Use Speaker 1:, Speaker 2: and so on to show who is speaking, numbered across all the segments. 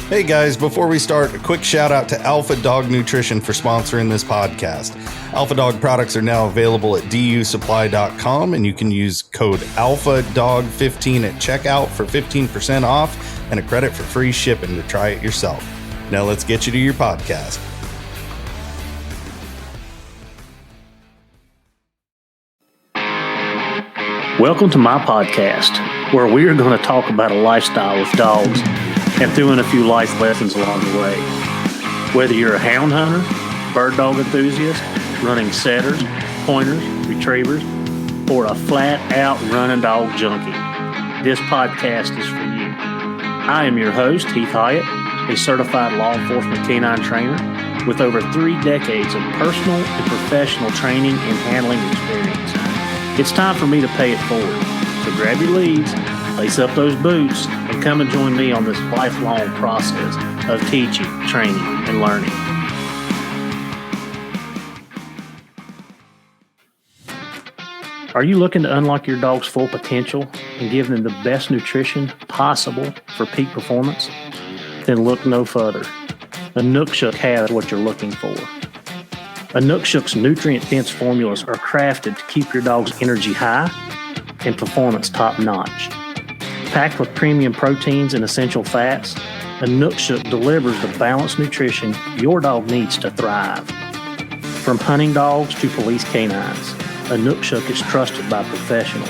Speaker 1: Hey guys, before we start, a quick shout out to Alpha Dog Nutrition for sponsoring this podcast. Alpha Dog products are now available at dusupply.com, and you can use code ALPHADOG15 at checkout for 15% off and a credit for free shipping to try it yourself. Now let's get you to your podcast.
Speaker 2: Welcome to my podcast, where we are going to talk about a lifestyle with dogs and threw in a few life lessons along the way. Whether you're a hound hunter, bird dog enthusiast, running setters, pointers, retrievers, or a flat-out running dog junkie, this podcast is for you. I am your host, Heath Hyatt, a certified law enforcement canine trainer with over 3 decades of personal and professional training and handling experience. It's time for me to pay it forward. So grab your leads, lace up those boots, and come and join me on this lifelong process of teaching, training, and learning. Are you looking to unlock your dog's full potential and give them the best nutrition possible for peak performance? Then look no further. Inukshuk has what you're looking for. Inukshuk's nutrient-dense formulas are crafted to keep your dog's energy high and performance top-notch. Packed with premium proteins and essential fats, Inukshuk delivers the balanced nutrition your dog needs to thrive. From hunting dogs to police canines, Inukshuk is trusted by professionals.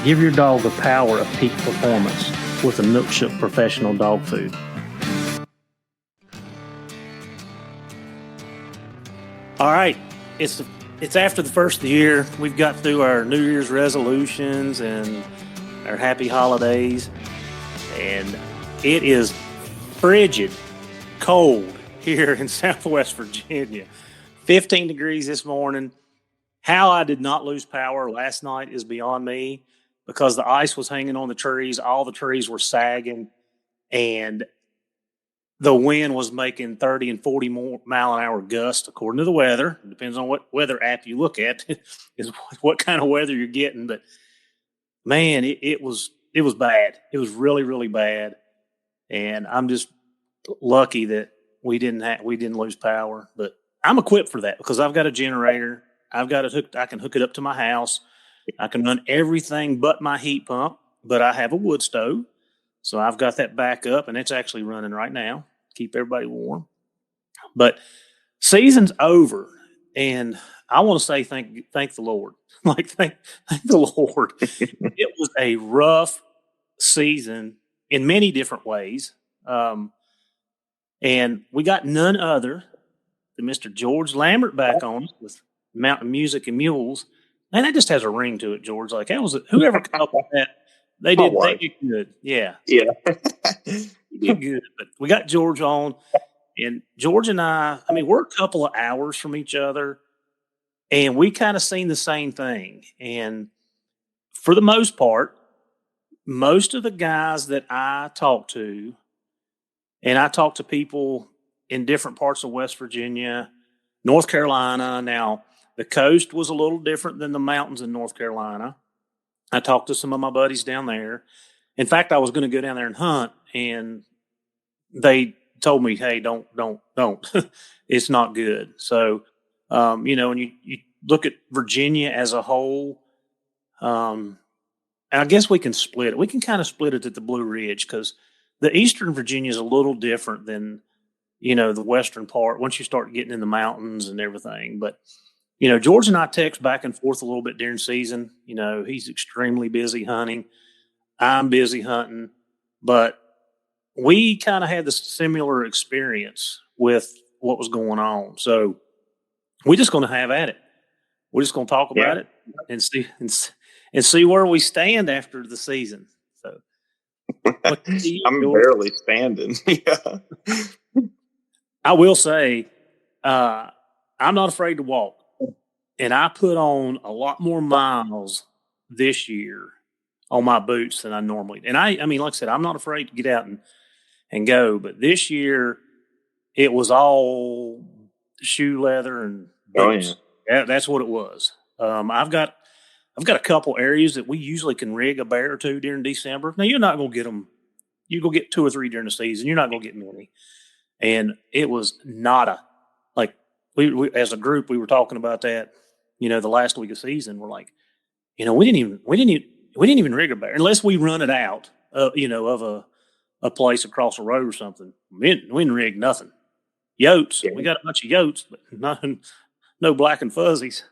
Speaker 2: Give your dog the power of peak performance with Inukshuk professional dog food. All right, it's after the first of the year. We've got through our New Year's resolutions and our happy holidays, and it is frigid cold here in Southwest Virginia. 15 degrees this morning. How I did not lose power last night is beyond me, because the ice was hanging on the trees. All the trees were sagging, and the wind was making 30 and 40 mile an hour gusts, according to the weather. It depends on what weather app you look at, is what kind of weather you're getting. But man, it was bad. It was really, really bad. And I'm just lucky that we didn't lose power. But I'm equipped for that because I've got a generator. I can hook it up to my house. I can run everything but my heat pump, but I have a wood stove. So I've got that back up, and it's actually running right now. Keep everybody warm. But season's over, and I want to say thank the Lord. Thank the Lord. It was a rough season in many different ways. And we got none other than Mr. George Lambert back on with Mountainmusicandmules. Man, that just has a ring to it, George. Like, that was whoever came up with that. They did good. Yeah.
Speaker 3: Yeah.
Speaker 2: He did good. But we got George on, and George and I mean, we're a couple of hours from each other, and we kind of seen the same thing. And for the most part, most of the guys that I talk to, and I talk to people in different parts of West Virginia, North Carolina. Now, the coast was a little different than the mountains in North Carolina. I talked to some of my buddies down there. In fact, I was going to go down there and hunt, and they told me, hey, don't. It's not good. So, when you look at Virginia as a whole, and I guess we can split it. We can kind of split it at the Blue Ridge, because the Eastern Virginia is a little different than, the western part once you start getting in the mountains and everything. But George and I text back and forth a little bit during season. He's extremely busy hunting. I'm busy hunting. But we kind of had this similar experience with what was going on. So we're just going to have at it. We're just going to talk about it and see where we stand after the season. So
Speaker 3: I'm barely standing. Yeah.
Speaker 2: I will say, I'm not afraid to walk. And I put on a lot more miles this year on my boots than I normally. And I mean, like I said, I'm not afraid to get out and go. But this year, it was all shoe leather and boots. Oh, yeah. That's what it was. I've got a couple areas that we usually can rig a bear or two during December. Now, you're not going to get them You go get 2 or 3 during the season. You're not going to get many. And it was nada. Like we as a group, we were talking about that, the last week of season. We're like, we didn't even rig a bear unless we run it out, of a place across the road or something. We didn't rig nothing. Yotes. Yeah. We got a bunch of yotes, but no black and fuzzies.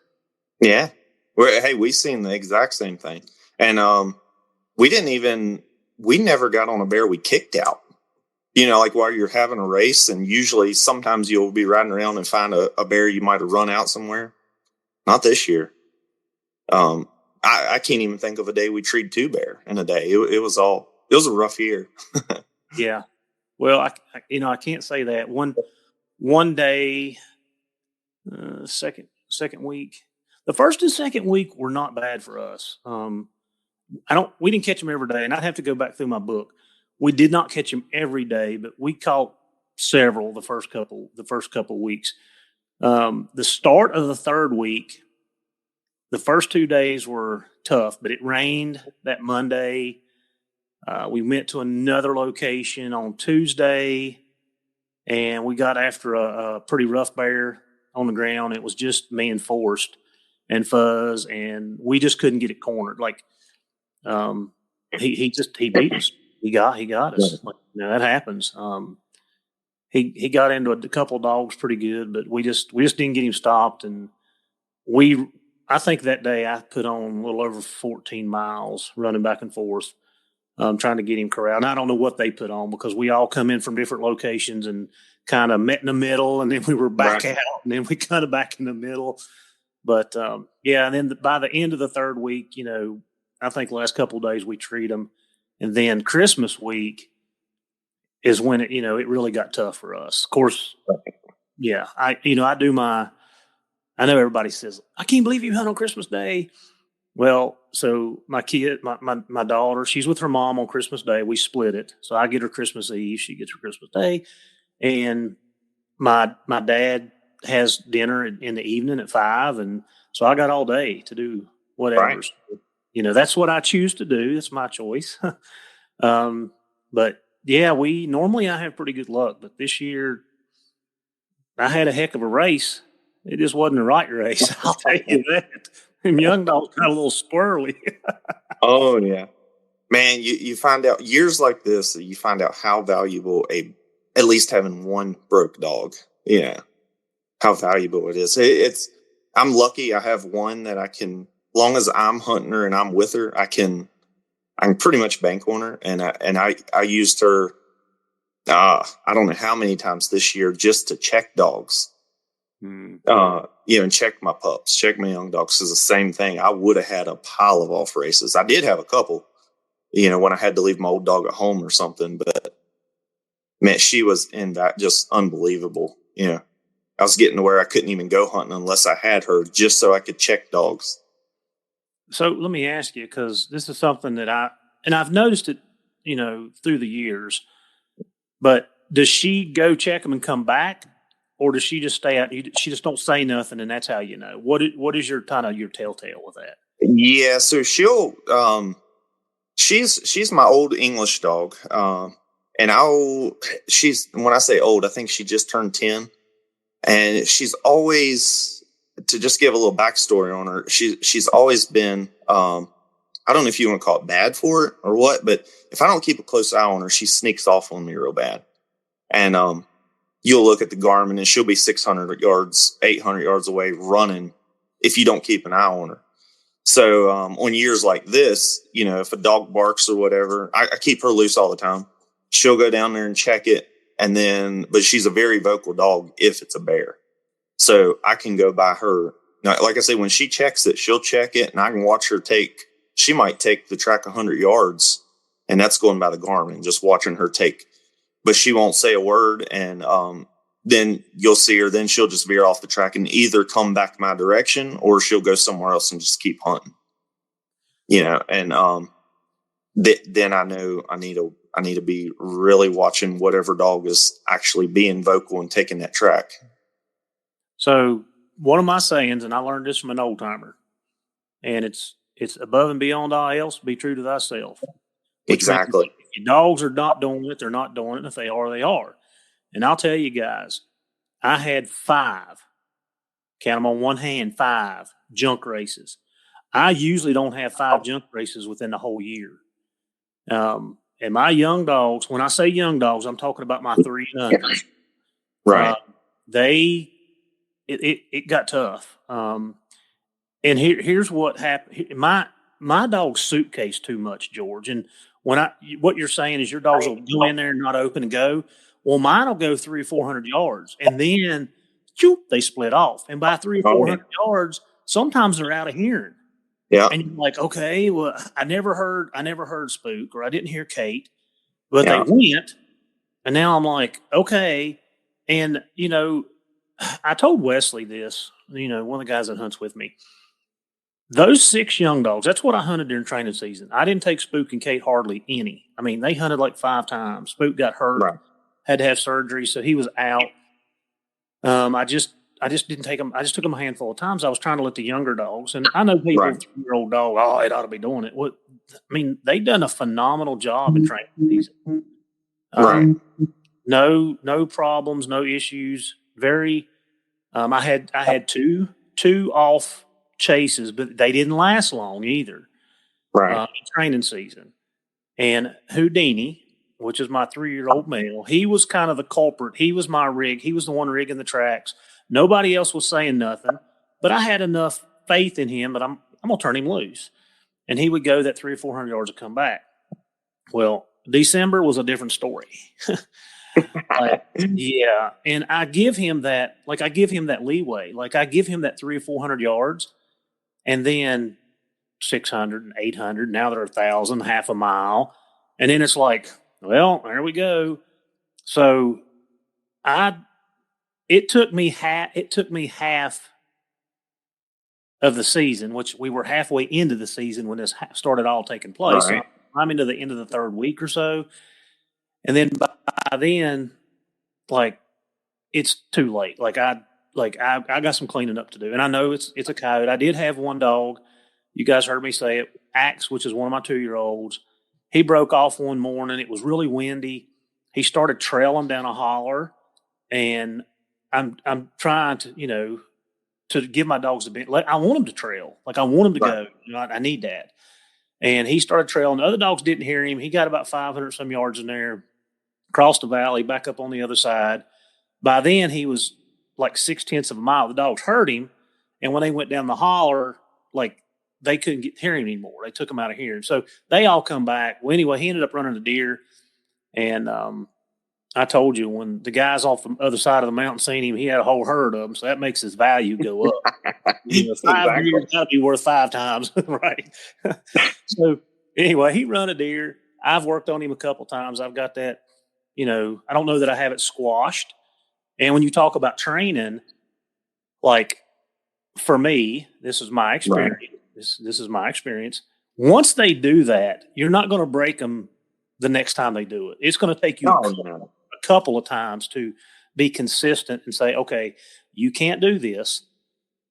Speaker 3: Yeah. We seen the exact same thing. And we never got on a bear we kicked out. Like while you're having a race, and usually sometimes you'll be riding around and find a bear you might have run out somewhere. Not this year. I can't even think of a day we treed 2 bear in a day. It was a rough year.
Speaker 2: Yeah. Well, I can't say that. One day, second week, the first and second week were not bad for us. We didn't catch them every day, and I'd have to go back through my book. We did not catch them every day, but we caught several the first couple weeks. The start of the 3rd week, the first 2 days were tough, but it rained that Monday. We went to another location on Tuesday, and we got after a pretty rough bear on the ground. It was just me and Forrest and Fuzz, and we just couldn't get it cornered. Like, he beat us. He got us. Like, that happens. He got into a couple of dogs pretty good, but we just didn't get him stopped. And I think that day I put on a little over 14 miles running back and forth, trying to get him corralled. And I don't know what they put on, because we all come in from different locations and kind of met in the middle, and then we were back out, and then we kind of back in the middle. But and then by the end of the 3rd week, I think the last couple of days we treat them. And then Christmas week is when it really got tough for us. Of course, yeah, I know everybody says, I can't believe you hunt on Christmas Day. Well, so my kid, my daughter, she's with her mom on Christmas Day. We split it. So I get her Christmas Eve, she gets her Christmas Day. And my dad has dinner in the evening at 5. And so I got all day to do whatever. Right. That's what I choose to do. That's my choice. But yeah, I have pretty good luck, but this year I had a heck of a race. It just wasn't the right race. I'll tell you that. And young dogs got a little squirrely.
Speaker 3: Oh yeah, man. You find out years like this, you find out how valuable at least having one broke dog. Yeah. How valuable it is. I'm lucky I have one that I can, long as I'm hunting her and I'm with her, I can pretty much bank on her. And I used her, I don't know how many times this year just to check dogs, and check my pups, check my young dogs. Is the same thing. I would have had a pile of off races. I did have a couple, when I had to leave my old dog at home or something, but man, she was in that just unbelievable. I was getting to where I couldn't even go hunting unless I had her, just so I could check dogs.
Speaker 2: So let me ask you, because this is something that I've noticed it, through the years, but does she go check them and come back, or does she just stay out? She just don't say nothing, and that's how you know. What is your kind of your telltale with that?
Speaker 3: Yeah, so she'll she's my old English dog, and when I say old, I think she just turned 10. And she's always, to just give a little backstory on her, she's always been, I don't know if you want to call it bad for it or what, but if I don't keep a close eye on her, she sneaks off on me real bad. And you'll look at the Garmin and she'll be 600 yards, 800 yards away running if you don't keep an eye on her. So on years like this, if a dog barks or whatever, I keep her loose all the time. She'll go down there and check it. But she's a very vocal dog if it's a bear. So I can go by her. Now, like I say, when she checks it, she'll check it and I can watch her she might take the track 100 yards, and that's going by the Garmin, just watching her take, but she won't say a word. And then you'll see her, then she'll just veer off the track and either come back my direction or she'll go somewhere else and just keep hunting, and then I know I need to be really watching whatever dog is actually being vocal and taking that track.
Speaker 2: So one of my sayings, and I learned this from an old timer, and it's above and beyond all else, be true to thyself.
Speaker 3: Exactly.
Speaker 2: your dogs are not doing it, they're not doing it. And if they are, they are. And I'll tell you guys, I had 5, count them on one hand, 5 junk races. I usually don't have 5 junk races within the whole year. And my young dogs, when I say young dogs, I'm talking about my 3 and under.
Speaker 3: Right.
Speaker 2: It got tough. And here's what happened. My dog's suitcase too much, George. And what you're saying is your dogs will go in there and not open and go. Well, mine will go 300 or 400 yards, and then they split off. And by 300 or 400 yards, sometimes they're out of hearing.
Speaker 3: Yeah.
Speaker 2: And you're like, okay, well, I never heard Spook, or I didn't hear Kate, but they went. And now I'm like, okay. And, I told Wesley this, one of the guys that hunts with me. Those 6 young dogs, that's what I hunted during training season. I didn't take Spook and Kate hardly any. I mean, they hunted like 5 times. Spook got hurt, had to have surgery, so he was out. I just didn't take them. I just took them a handful of times. I was trying to let the younger dogs, and I know people, 3-year-old dog, it ought to be doing it. What? I mean, they've done a phenomenal job in training season. No problems, no issues. Very. I had two off chases, but they didn't last long either. In training season. And Houdini, which is my 3-year-old male, he was kind of the culprit. He was my rig. He was the one rigging the tracks. Nobody else was saying nothing, but I had enough faith in him that I'm going to turn him loose. And he would go that 300 or 400 yards and come back. Well, December was a different story. And I give him that, leeway. Like I give him that 300 or 400 yards, and then 600 and 800. Now they're 1,000, half a mile. And then it's like, well, there we go. So it took me half of the season, which we were halfway into the season when this started all taking place. So I'm into the end of the 3rd week or so. And then by then, it's too late. I got some cleaning up to do. And I know it's a coyote. I did have one dog. You guys heard me say it. Axe, which is one of my 2-year-olds. He broke off one morning. It was really windy. He started trailing down a holler, and I'm trying to, to give my dogs a bit. I want them to trail. I want them to go. I need that. And he started trailing. The other dogs didn't hear him. He got about 500 some yards in there, crossed the valley, back up on the other side. By then, he was like 0.6 of a mile. The dogs heard him, and when they went down the holler, they couldn't hear him anymore. They took him out of hearing. So they all come back. Well, anyway, he ended up running a deer, and I told you, when the guys off the other side of the mountain seen him, he had a whole herd of them, so that makes his value go up. 5 deer got to be worth 5 times, right? So anyway, he run a deer. I've worked on him a couple times. I've got that, I don't know that I have it squashed. And when you talk about training, for me, this is my experience. This is my experience. Once they do that, you're not going to break them the next time they do it. It's going to take you a couple of times to be consistent and say, okay, you can't do this.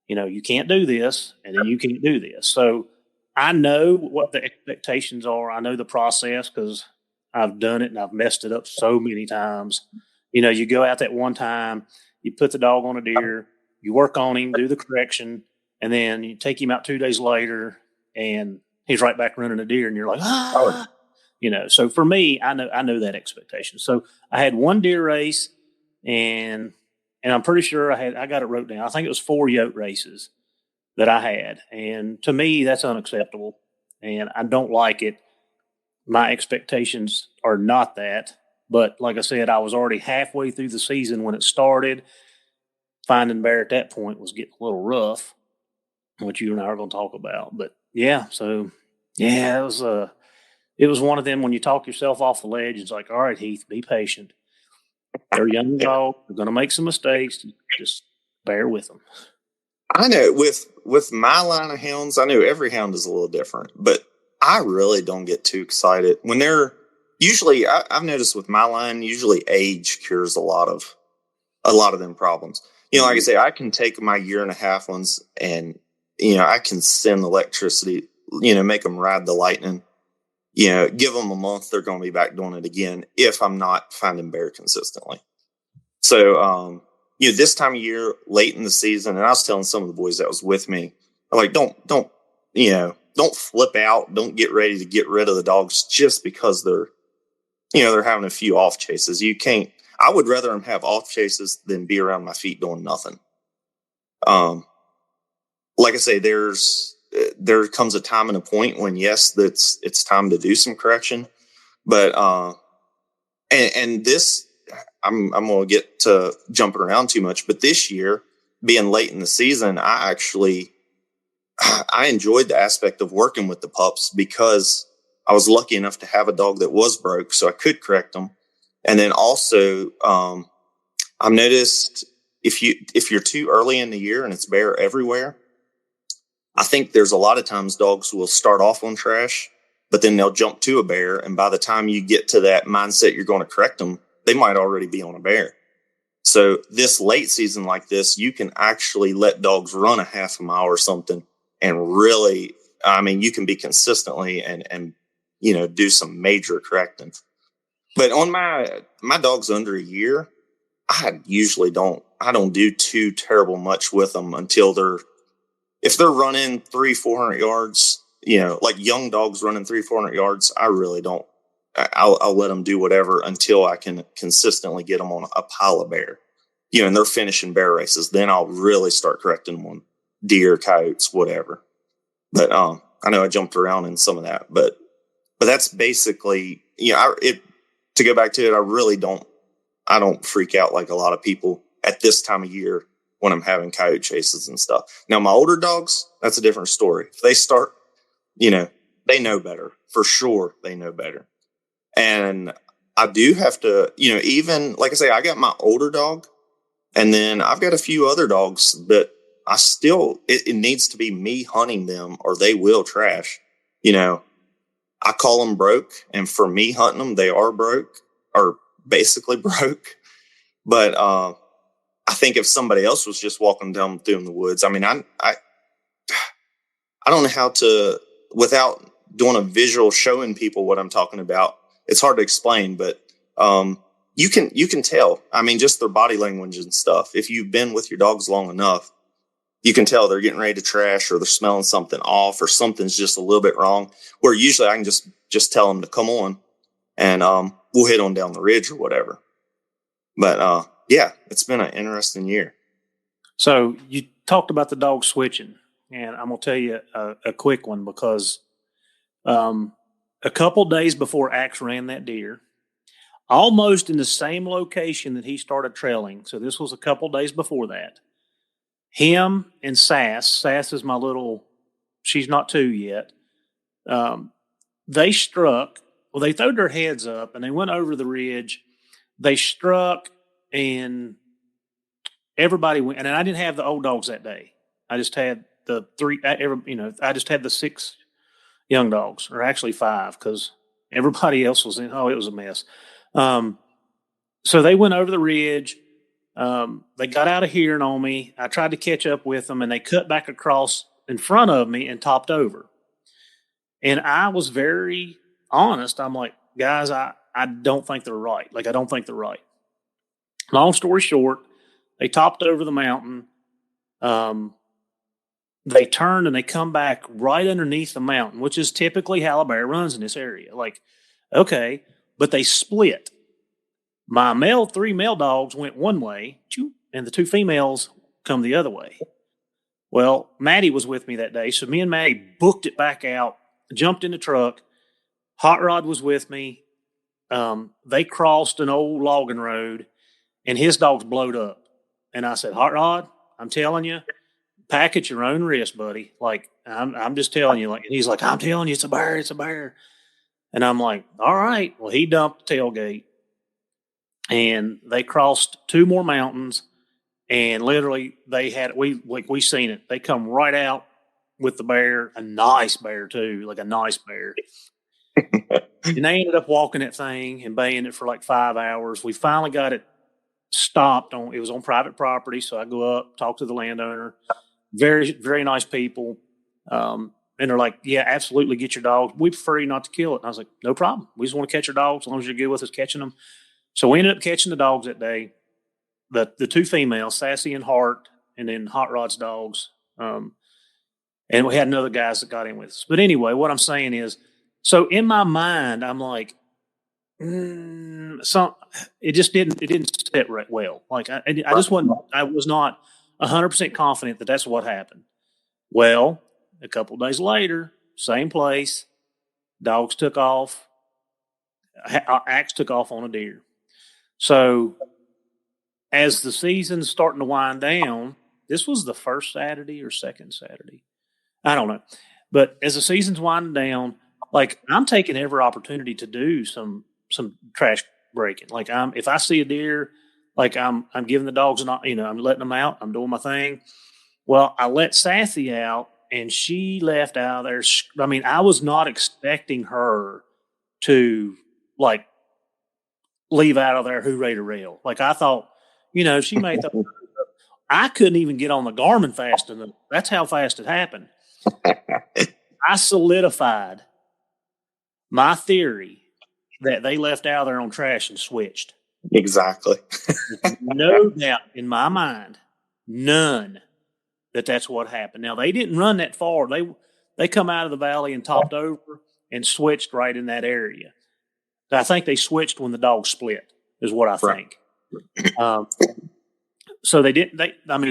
Speaker 2: You can't do this, and then you can't do this. So I know what the expectations are. I know the process because I've done it and I've messed it up so many times. You go out that one time, you put the dog on a deer, you work on him, do the correction, and then you take him out 2 days later, and he's right back running a deer, and you're like, So for me, I know that expectation. So I had one deer race, and I'm pretty sure I got it wrote down. I think it was 4 yote races that I had, and to me, that's unacceptable, and I don't like it. My expectations are not that, but like I said, I was already halfway through the season when it started. Finding bear at that point was getting a little rough, which you and I are going to talk about. But it was one of them when you talk yourself off the ledge. It's like, all right, Heath, be patient. They're young dogs. They're going to make some mistakes. Just bear with them.
Speaker 3: I know with my line of hounds, I know every hound is a little different, but I really don't get too excited when they're usually. I've noticed with my line, usually age cures a lot of them problems. Like I say, I can take my 1.5 ones and I can send electricity. Make them ride the lightning. give them a month, they're going to be back doing it again if I'm not finding bear consistently. So, this time of year, late in the season, and I was telling some of the boys that was with me, like, don't flip out. Don't get ready to get rid of the dogs just because they're having a few off chases. I would rather them have off chases than be around my feet doing nothing. Like I say, there comes a time and a point when, yes, it's time to do some correction, but, and this, I'm going to get to jumping around too much, but this year being late in the season, I enjoyed the aspect of working with the pups because I was lucky enough to have a dog that was broke, so I could correct them. And then also, I've noticed if you're too early in the year and it's bear everywhere, I think there's a lot of times dogs will start off on trash, but then they'll jump to a bear. And by the time you get to that mindset, you're going to correct them, they might already be on a bear. So this late season like this, you can actually let dogs run a half a mile or something. And really, you can be consistently and do some major correcting. But on my dogs under a year, I don't do too terrible much with them until if they're running 300-400 yards, like young dogs running 300-400 yards, I really don't. I'll let them do whatever until I can consistently get them on a pile of bear, and they're finishing bear races. Then I'll really start correcting them on deer, coyotes, whatever. But I know I jumped around in some of that, but that's basically, to go back to it, I don't freak out like a lot of people at this time of year when I'm having coyote chases and stuff. Now, my older dogs, that's a different story. If they start, they know better for sure. They know better. And I do have to, even like I say, I got my older dog and then I've got a few other dogs that it needs to be me hunting them or they will trash. I call them broke, and for me hunting them, they are broke or basically broke. But I think if somebody else was just walking down through in the woods, I don't know how to, without doing a visual showing people what I'm talking about. It's hard to explain, but you can tell. Just their body language and stuff. If you've been with your dogs long enough, you can tell they're getting ready to trash or they're smelling something off or something's just a little bit wrong. Where usually I can just tell them to come on and we'll hit on down the ridge or whatever. But yeah, it's been an interesting year.
Speaker 2: So you talked about the dog switching, and I'm going to tell you a quick one because a couple days before Axe ran that deer, almost in the same location that he started trailing. So this was a couple days before that. Him and Sass is my she's not 2 yet. They struck, they throwed their heads up and they went over the ridge. They struck and everybody went, and I didn't have the old dogs that day. I just had the I just had the 6 young dogs, or actually 5, because everybody else was it was a mess. So they went over the ridge. They got out of hearing on me. I tried to catch up with them, and they cut back across in front of me and topped over. And I was very honest. I'm like, guys, I don't think they're right. I don't think they're right. Long story short, they topped over the mountain. They turned and they come back right underneath the mountain, which is typically how a bear runs in this area. Okay, but they split. My 3 male dogs went one way, and the 2 females come the other way. Well, Maddie was with me that day, so me and Maddie booked it back out, jumped in the truck. Hot Rod was with me. They crossed an old logging road, and his dogs blowed up. And I said, Hot Rod, I'm telling you, pack at your own risk, buddy. I'm just telling you. And he's like, I'm telling you, it's a bear, it's a bear. And I'm like, all right. Well, he dumped the tailgate. And they crossed 2 more mountains, and literally we seen it. They come right out with the bear, a nice bear too, a nice bear. And they ended up walking that thing and baying it for 5 hours. We finally got it stopped it was on private property. So I go up, talk to the landowner, very, very nice people. and they're like, yeah, absolutely, get your dog. We prefer you not to kill it. And I was like, no problem. We just want to catch your dogs as long as you're good with us catching them. So we ended up catching the dogs that day. The two females, Sassy and Hart, and then Hot Rod's dogs. And we had another guys that got in with us. But anyway, what I'm saying is, so in my mind, I'm like, it didn't sit right well. Like I was not 100% confident that that's what happened. Well, a couple of days later, same place, dogs took off. Axe took off on a deer. So as the season's starting to wind down, this was the first Saturday or second Saturday. I don't know. But as the season's winding down, like I'm taking every opportunity to do some trash breaking. Like if I see a deer, like I'm giving the dogs I'm letting them out. I'm doing my thing. Well, I let Sassy out and she left out there. I mean, I was not expecting her to like leave out of there hooray to rail. Like I thought, she made I couldn't even get on the Garmin fast enough. That's how fast it happened. I solidified my theory that they left out there on trash and switched.
Speaker 3: Exactly.
Speaker 2: No doubt in my mind, none, that's what happened. Now, they didn't run that far. They come out of the valley and topped over and switched right in that area. I think they switched when the dogs split, is what I think. Right. So they didn't run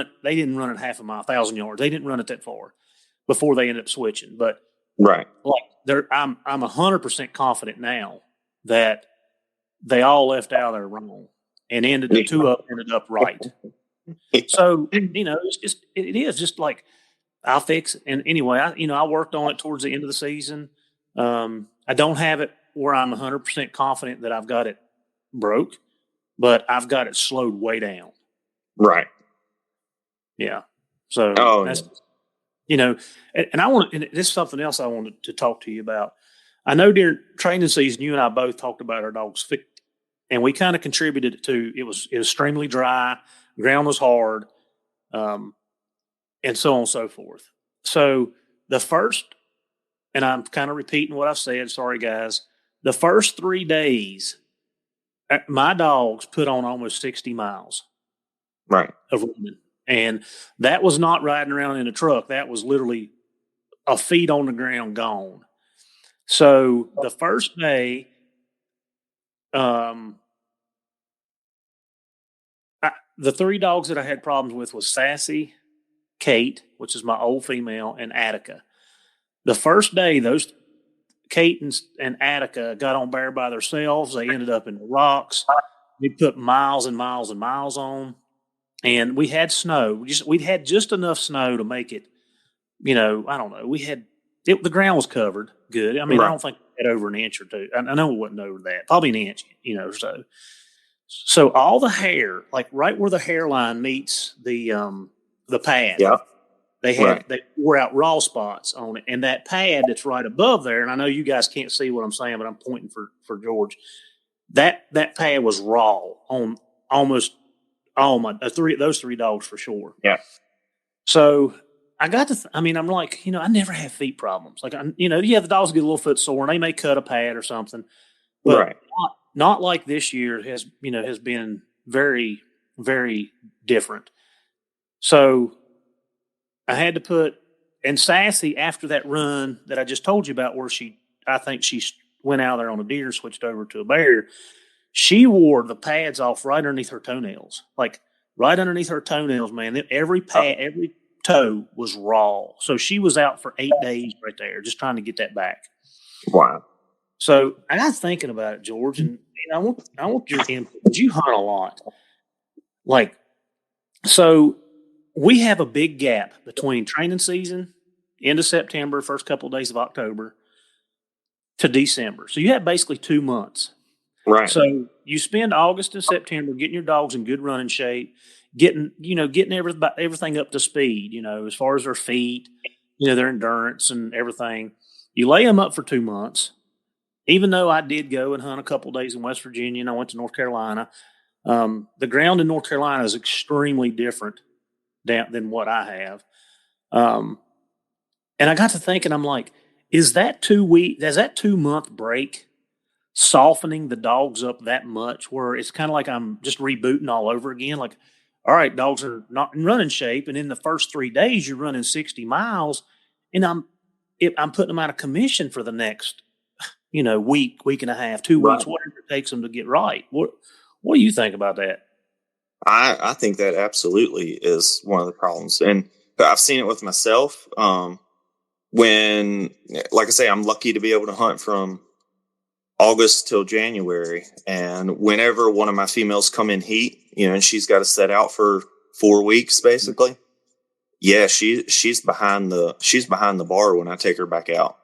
Speaker 2: it. They didn't run it half a mile, 1,000 yards. They didn't run it that far before they ended up switching. But
Speaker 3: right,
Speaker 2: like I'm 100% confident now that they all left out there wrong and two up ended up right. So it is just like I'll fix it. And anyway, I worked on it towards the end of the season. I don't have it where I'm 100% confident that I've got it broke, but I've got it slowed way down.
Speaker 3: Right.
Speaker 2: Yeah. So that's, and this is something else I wanted to talk to you about. I know during training season, you and I both talked about our dogs, and we kind of contributed to it was extremely dry, ground was hard, and so on and so forth. So the first, and I'm kind of repeating what I've said, sorry guys, the first 3 days, my dogs put on almost 60 miles.
Speaker 3: Right.
Speaker 2: Of running. And that was not riding around in a truck. That was literally a feet on the ground gone. So the first day, the 3 dogs that I had problems with was Sassy, Kate, which is my old female, and Attica. The first day, those Kate and Attica got on bear by themselves. They ended up in the rocks. We put miles and miles and miles on. And we had snow. We'd had just enough snow to make it, I don't know. The ground was covered good. I mean, right. I don't think we had over an inch or two. I know it wasn't over that. Probably an inch, so. So all the hair, like right where the hairline meets the pad,
Speaker 3: yeah.
Speaker 2: They wore out raw spots on it. And that pad that's right above there, and I know you guys can't see what I'm saying, but I'm pointing for George. That pad was raw on almost those 3 dogs for sure.
Speaker 3: Yeah.
Speaker 2: So I got to, I'm like, I never have feet problems. Like, the dogs get a little foot sore and they may cut a pad or something, but right. not like this year has been very, very different. So I had to put, and Sassy, after that run that I just told you about where I think she went out there on a deer, switched over to a bear, she wore the pads off right underneath her toenails. Like right underneath her toenails, man. Every toe was raw. So she was out for 8 days right there, just trying to get that back.
Speaker 3: Wow.
Speaker 2: So I got thinking about it, George, and I want your input. You hunt a lot. Like, so we have a big gap between training season, end of September, first couple of days of October, to December. So you have basically 2 months.
Speaker 3: Right.
Speaker 2: So you spend August and September getting your dogs in good running shape, getting everything up to speed, as far as their feet, their endurance and everything. You lay them up for 2 months. Even though I did go and hunt a couple of days in West Virginia and I went to North Carolina, the ground in North Carolina is extremely different than what I have. And I got to thinking, I'm like, is that 2 month break softening the dogs up that much where it's kind of like I'm just rebooting all over again? Like, all right, dogs are not in running shape. And in the first 3 days, you're running 60 miles and I'm putting them out of commission for the next, week and a half, 2 weeks,
Speaker 3: Right.
Speaker 2: whatever it takes them to get right. What do you think about that?
Speaker 3: I think that absolutely is one of the problems. And I've seen it with myself. When, like I say, I'm lucky to be able to hunt from August till January. And whenever one of my females come in heat, and she's got to set out for 4 weeks, basically. Yeah, she's behind the bar when I take her back out.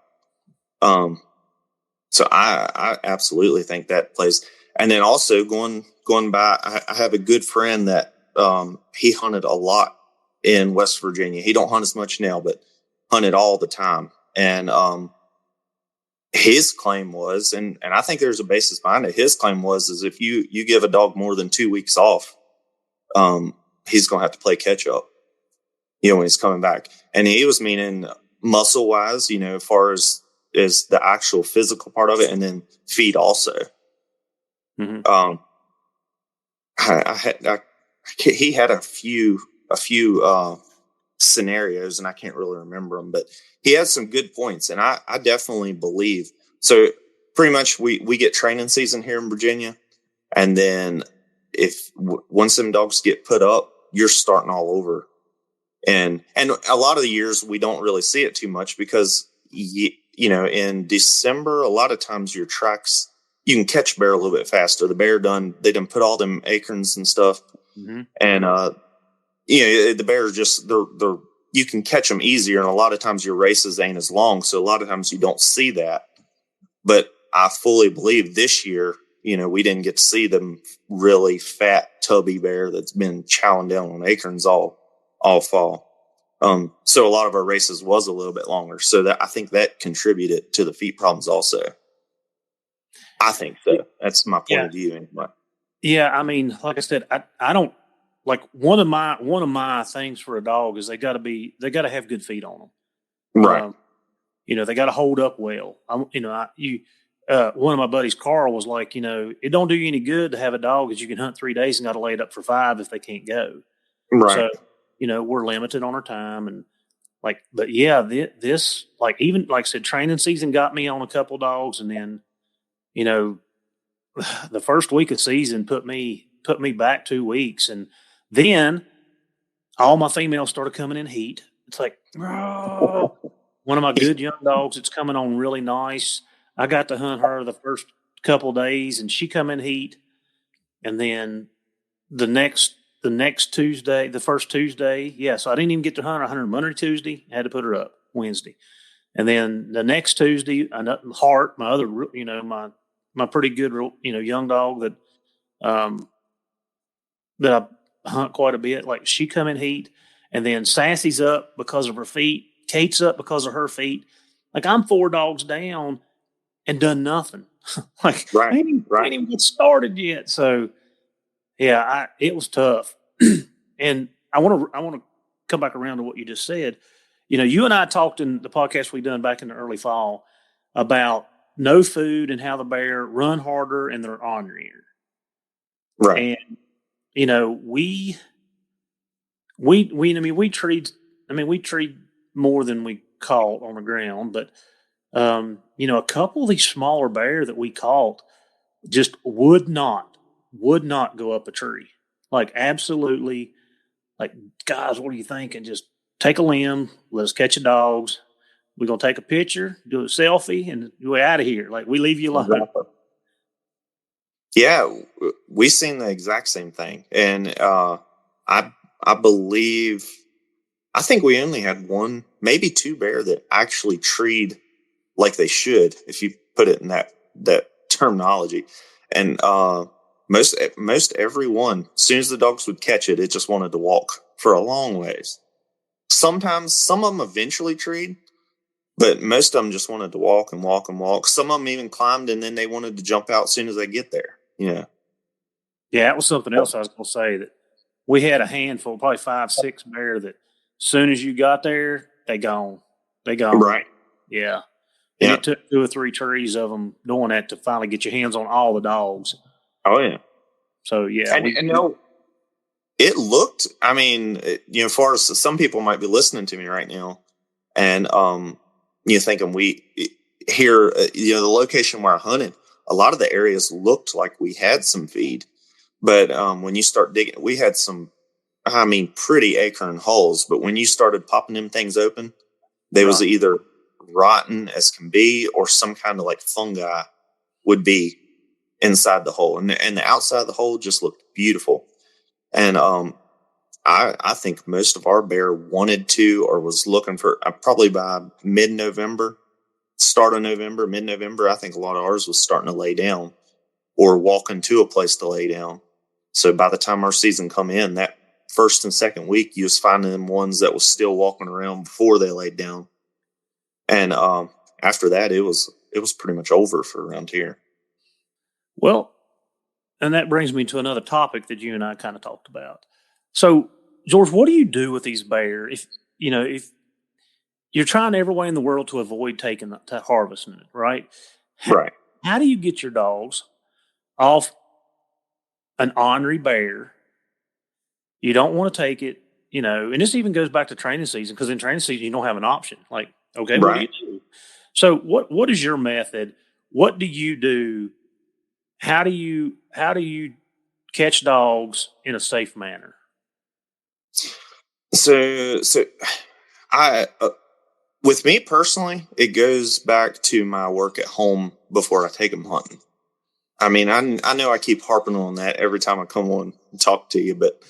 Speaker 3: So I absolutely think that plays. And then also going by, I have a good friend that he hunted a lot in West Virginia. He don't hunt as much now, but hunted all the time. And his claim was, and I think there's a basis behind it. His claim is if you give a dog more than 2 weeks off, he's going to have to play catch up, when he's coming back. And he was meaning muscle wise, as far as the actual physical part of it, and then feed also. Mm-hmm. He had a few scenarios, and I can't really remember them, but he had some good points, and I definitely believe. So pretty much we get training season here in Virginia, and then once them dogs get put up, you're starting all over. And a lot of the years we don't really see it too much because in December, a lot of times your tracks, you can catch bear a little bit faster. The bear they done put all them acorns and stuff. Mm-hmm. And, the bear just, you can catch them easier. And a lot of times your races ain't as long. So a lot of times you don't see that. But I fully believe this year, we didn't get to see them really fat, tubby bear that's been chowing down on acorns all fall. So a lot of our races was a little bit longer. So that I think that contributed to the feet problems also. I think so. That's my point of view anyway.
Speaker 2: Yeah, I mean, like I said, I don't like one of my things for a dog is they got to have good feet on them.
Speaker 3: Right.
Speaker 2: They got to hold up well. One of my buddies, Carl, was like, it don't do you any good to have a dog that you can hunt 3 days and got to lay it up for 5 if they can't go.
Speaker 3: Right.
Speaker 2: So, we're limited on our time and but yeah, this even like I said, training season got me on a couple dogs, and then, the first week of season put me back 2 weeks, and then all my females started coming in heat. It's like, oh, one of my good young dogs, it's coming on really nice. I got to hunt her the first couple days, and she come in heat, and then the next Tuesday, the first Tuesday, so I didn't even get to hunt her. I hunted Monday, Tuesday, had to put her up Wednesday, and then the next Tuesday, Hart, my other, my pretty good, young dog that I hunt quite a bit. Like she come in heat, and then Sassy's up because of her feet. Kate's up because of her feet. Like I'm 4 dogs down and done nothing. I ain't even get started yet. So yeah, it was tough. And I want to come back around to what you just said. You and I talked in the podcast we done back in the early fall about no food and how the bear run harder and they're on your ear.
Speaker 3: Right.
Speaker 2: And, we treat more than we caught on the ground, but, a couple of these smaller bear that we caught just would not go up a tree. Like absolutely, like, guys, what are you thinking? Just take a limb, let us catch the dogs. We're going to take a picture, do a selfie, and we're out of here. Like, we leave you alone.
Speaker 3: Exactly. Yeah, we seen the exact same thing. And I think we only had 1, maybe 2 bear that actually treed like they should, if you put it in that terminology. And most everyone, as soon as the dogs would catch it, it just wanted to walk for a long ways. Sometimes some of them eventually treed, but most of them just wanted to walk and walk and walk. Some of them even climbed, and then they wanted to jump out as soon as they get there. Yeah,
Speaker 2: that was something else I was going to say, that we had a handful, probably 5, 6 bear that as soon as you got there, they gone. They gone.
Speaker 3: Right.
Speaker 2: Yeah. And it took 2 or 3 trees of them doing that to finally get your hands on all the dogs.
Speaker 3: Oh, yeah.
Speaker 2: So, yeah.
Speaker 3: It looked, I mean, as far as some people might be listening to me right now and, thinking here, the location where I hunted, a lot of the areas looked like we had some feed. But when you start digging, we had some, pretty acorn holes. But when you started popping them things open, they was either rotten as can be or some kind of like fungi would be inside the hole. And the outside of the hole just looked beautiful. And I think most of our bear wanted to or was looking for probably by mid-November, start of November, mid-November. I think a lot of ours was starting to lay down or walking to a place to lay down. So by the time our season come in, that first and second week, you was finding them ones that was still walking around before they laid down. And after that, it was pretty much over for around here.
Speaker 2: Well, and that brings me to another topic that you and I kind of talked about. So, George, what do you do with these bears if you're trying every way in the world to avoid harvesting it, right?
Speaker 3: Right.
Speaker 2: How do you get your dogs off an ornery bear? You don't want to take it, and this even goes back to training season, because in training season, you don't have an option. Like, okay, what do you do? So what is your method? What do you do? How do you catch dogs in a safe manner?
Speaker 3: So I, with me personally, it goes back to my work at home before I take them hunting. I mean, I know I keep harping on that every time I come on and talk to you, but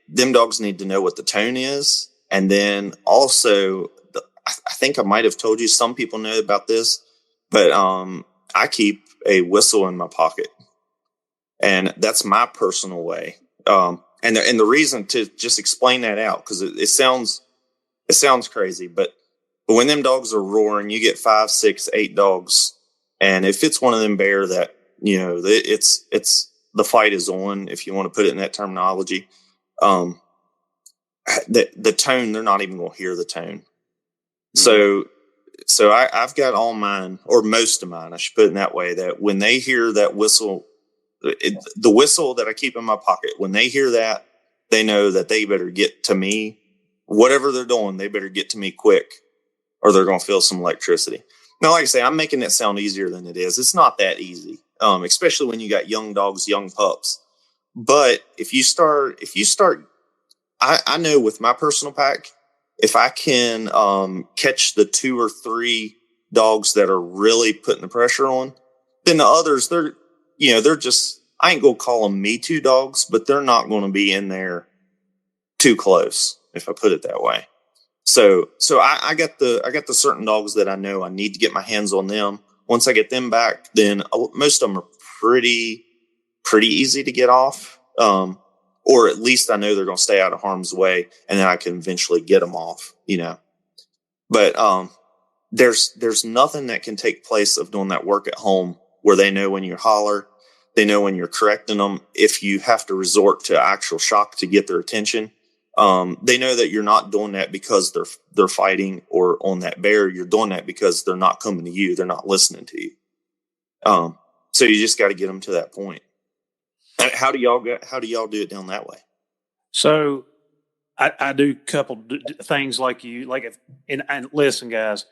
Speaker 3: them dogs need to know what the tone is. And then also, I think I might have told you, some people know about this, but I keep a whistle in my pocket. And that's my personal way. And the reason to just explain that out, because it sounds crazy, but when them dogs are roaring, you get 5, 6, 8 dogs. And if it's one of them bear that, it's the fight is on, if you want to put it in that terminology, the tone, they're not even going to hear the tone. Mm-hmm. So I've got all mine, or most of mine, I should put it in that way, that when they hear that whistle, the whistle that I keep in my pocket, when they hear that, they know that they better get to me. Whatever they're doing, they better get to me quick, or they're going to feel some electricity. Now, like I say, I'm making it sound easier than it is. It's not that easy, especially when you got young dogs, young pups. But if you start, I know with my personal pack, if I can catch the 2 or 3 dogs that are really putting the pressure on, then the others, they're just, I ain't going to call them Me Too dogs, but they're not going to be in there too close, if I put it that way. So I got the certain dogs that I know I need to get my hands on them. Once I get them back, then most of them are pretty easy to get off. Or at least I know they're going to stay out of harm's way, and then I can eventually get them off, But there's nothing that can take place of doing that work at home where they know when you holler, they know when you're correcting them. If you have to resort to actual shock to get their attention, they know that you're not doing that because they're fighting or on that bear. You're doing that because they're not coming to you. They're not listening to you. So you just got to get them to that point. How do y'all do it down that way?
Speaker 2: So I do a couple things like you, and listen, guys,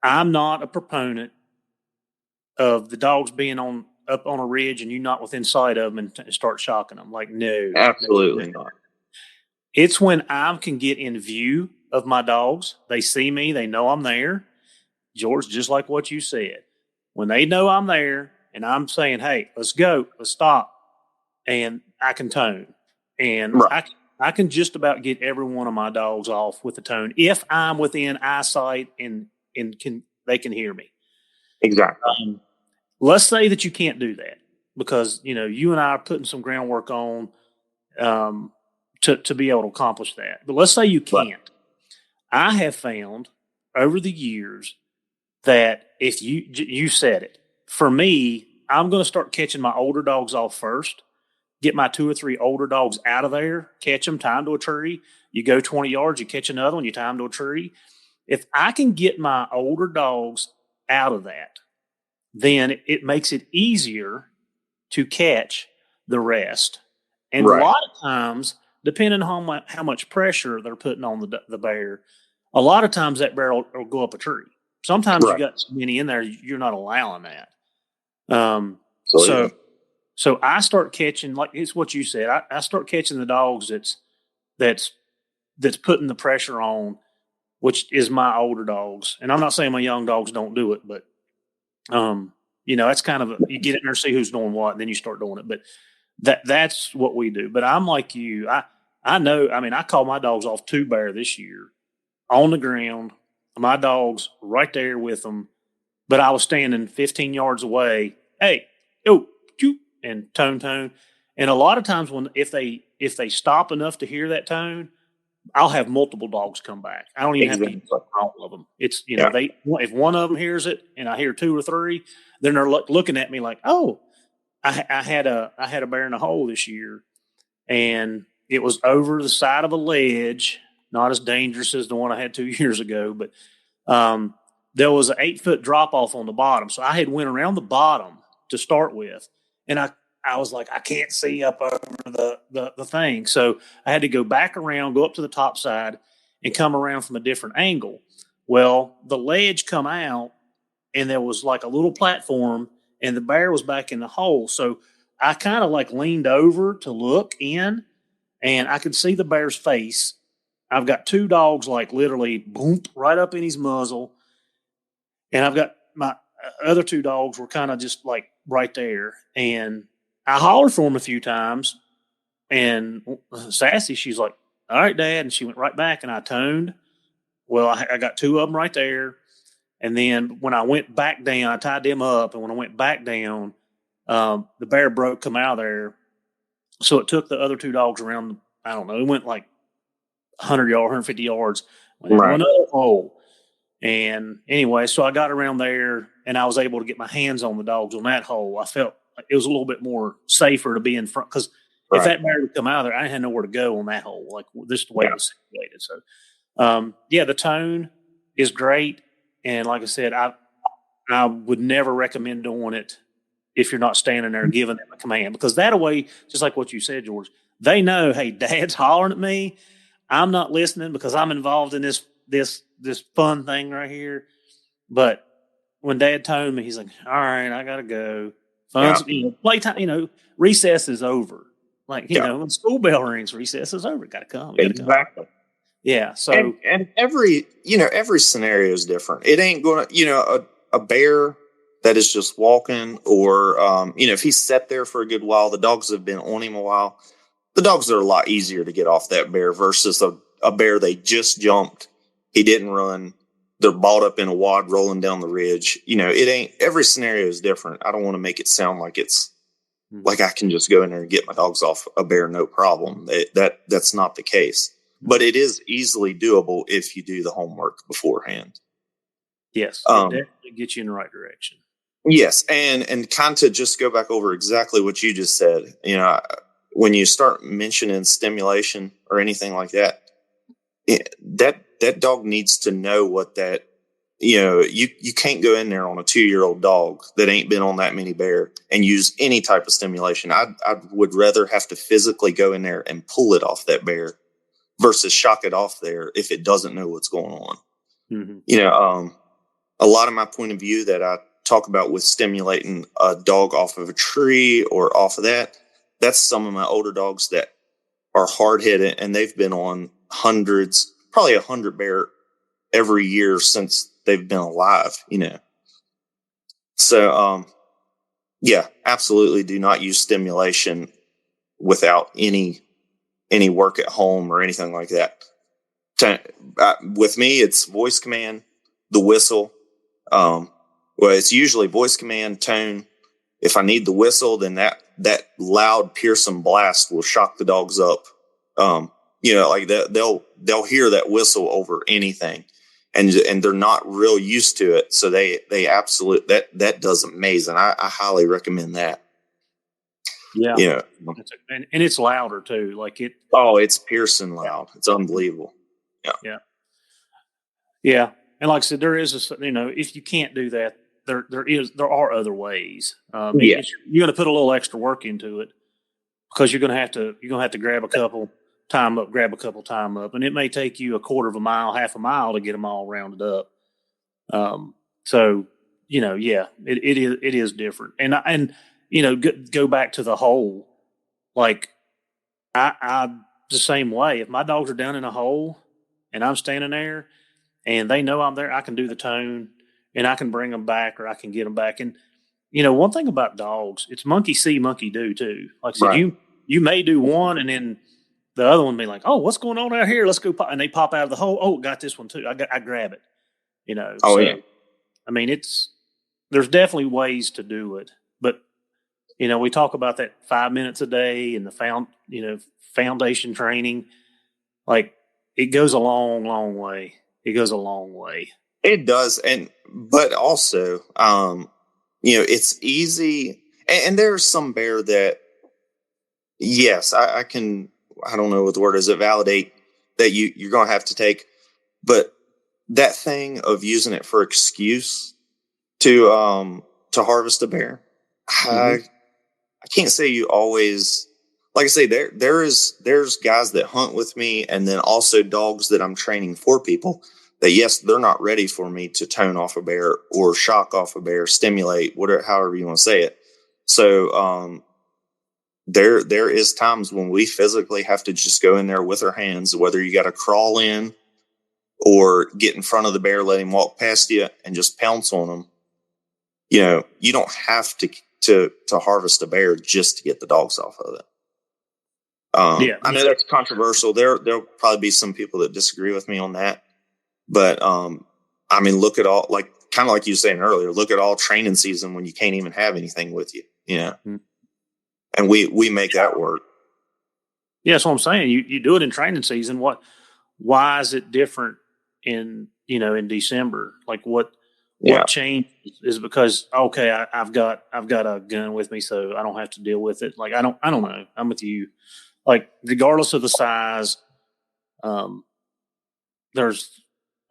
Speaker 2: I'm not a proponent of the dogs being up on a ridge and you not within sight of them and start shocking them. Like, no,
Speaker 3: absolutely not.
Speaker 2: It's when I can get in view of my dogs. They see me. They know I'm there. George, just like what you said, when they know I'm there and I'm saying, hey, let's go, let's stop, and I can tone. And right. I can just about get every one of my dogs off with the tone if I'm within eyesight and they can hear me.
Speaker 3: Exactly.
Speaker 2: Let's say that you can't do that because, you and I are putting some groundwork on to be able to accomplish that. But let's say you can't. Right. I have found over the years that if you said it, for me, I'm going to start catching my older dogs off first, get my 2 or 3 older dogs out of there, catch them, tie them to a tree. You go 20 yards, you catch another one, you tie them to a tree. If I can get my older dogs out of that, then it makes it easier to catch the rest. And
Speaker 3: Right.
Speaker 2: a lot of times, depending on how much pressure they're putting on the bear, a lot of times that bear will go up a tree. Sometimes you got so many in there, you're not allowing that. So I start catching, like it's what you said. I start catching the dogs that's putting the pressure on, which is my older dogs. And I'm not saying my young dogs don't do it, but that's kind of you get in there, see who's doing what, and then you start doing it. But that's what we do. But I'm like you. I know. I mean, I called my dogs off 2 bear this year on the ground. My dogs right there with them, but I was standing 15 yards away. Hey, and tone. And a lot of times if they stop enough to hear that tone, I'll have multiple dogs come back. I don't even have to use all of them. It's if one of them hears it and I hear 2 or 3, then they're looking at me like, oh, I had a bear in a hole this year, and it was over the side of a ledge, not as dangerous as the one I had 2 years ago, but there was an 8-foot drop off on the bottom. So I had went around the bottom to start with, and I was like, I can't see up over the thing. So I had to go back around, go up to the top side, and come around from a different angle. Well, the ledge come out, and there was like a little platform, and the bear was back in the hole. So I kind of like leaned over to look in, and I could see the bear's face. I've got 2 dogs like literally boom right up in his muzzle, and I've got my other 2 dogs were kind of just like right there. And I hollered for him a few times, and Sassy, she's like, all right, Dad. And she went right back, and I toned. Well, I got 2 of them right there. And then when I went back down, I tied them up. And when I went back down, the bear come out of there. So it took the other 2 dogs around, I don't know, it went like 100 yards, 150 yards. Another hole. And anyway, so I got around there, and I was able to get my hands on the dogs on that hole. I felt like it was a little bit more safer to be in front, because if that bear would come out of there, I had nowhere to go on that hole. Like this is the way it was situated. So, the tone is great. And like I said, I would never recommend doing it if you're not standing there giving them a command, because that way, just like what you said, George, they know, hey, Dad's hollering at me. I'm not listening because I'm involved in this fun thing right here. But when Dad toned me, he's like, all right, I got to go. Fun's, playtime, recess is over. Like, when school bell rings, recess is over. Got to come.
Speaker 3: Exactly.
Speaker 2: Yeah. So,
Speaker 3: and every scenario is different. It ain't going to, a bear that is just walking, or, if he's sat there for a good while, the dogs have been on him a while. The dogs are a lot easier to get off that bear versus a bear they just jumped. He didn't run. They're balled up in a wad rolling down the ridge. It ain't, every scenario is different. I don't want to make it sound like it's like I can just go in there and get my dogs off a bear, no problem. That's not the case. But it is easily doable if you do the homework beforehand.
Speaker 2: Yes, it definitely gets you in the right direction.
Speaker 3: Yes, and kind of just go back over exactly what you just said. When you start mentioning stimulation or anything like that, that dog needs to know what that. You can't go in there on a 2-year-old dog that ain't been on that many bear and use any type of stimulation. I would rather have to physically go in there and pull it off that bear versus shock it off there if it doesn't know what's going on. Mm-hmm. A lot of my point of view that I talk about with stimulating a dog off of a tree or off of that's some of my older dogs that are hard-headed, and they've been on hundreds, probably 100 bear every year since they've been alive, So, absolutely do not use stimulation without any work at home or anything like that. With me, it's voice command, the whistle. It's usually voice command, tone. If I need the whistle, then that loud Pearson blast will shock the dogs up. Like they'll hear that whistle over anything, and they're not real used to it. So they absolutely, that does amazing. I highly recommend that.
Speaker 2: Yeah.
Speaker 3: You know,
Speaker 2: and it's louder too. Like it.
Speaker 3: oh, it's piercing loud. It's unbelievable.
Speaker 2: Yeah. Yeah. And like I said, there is if you can't do that, there are other ways.
Speaker 3: Yeah.
Speaker 2: You're going to put a little extra work into it because you're going to have to grab a couple time up, and it may take you a quarter of a mile, half a mile to get them all rounded up. So it is different, and go back to the hole. Like I the same way. If my dogs are down in a hole and I'm standing there and they know I'm there, I can do the tone and I can bring them back or I can get them back. And one thing about dogs, it's monkey see, monkey do too. Like I said,
Speaker 3: Right.
Speaker 2: you may do one and then the other one be like, oh, what's going on out here? Let's go pop. And they pop out of the hole. Oh, got this one too. I grab it.
Speaker 3: Oh,
Speaker 2: so,
Speaker 3: yeah.
Speaker 2: I mean, there's definitely ways to do it, but we talk about that 5 minutes a day and the foundation training. Like it goes a long, long way. It goes a long way.
Speaker 3: It does. But also, it's easy. And there's some bear that, yes, I don't know what the word is, validate that you're going to have to take, but that thing of using it for excuse to harvest a bear, I can't say you always, like I say, there's guys that hunt with me and then also dogs that I'm training for people that, yes, they're not ready for me to tone off a bear or shock off a bear, stimulate, whatever, however you want to say it. So, there is times when we physically have to just go in there with our hands, whether you got to crawl in or get in front of the bear, let him walk past you and just pounce on him. You don't have to harvest a bear just to get the dogs off of it. I know that's controversial. There'll probably be some people that disagree with me on that, but I mean, look at all, like kind of like you were saying earlier, look at all training season when you can't even have anything with you, and we make that work.
Speaker 2: Yeah, that's what I'm saying. You do it in training season. Why is it different in December? Like what changed is because, okay, I've got a gun with me, so I don't have to deal with it. Like I don't know. I'm with you. Like regardless of the size, there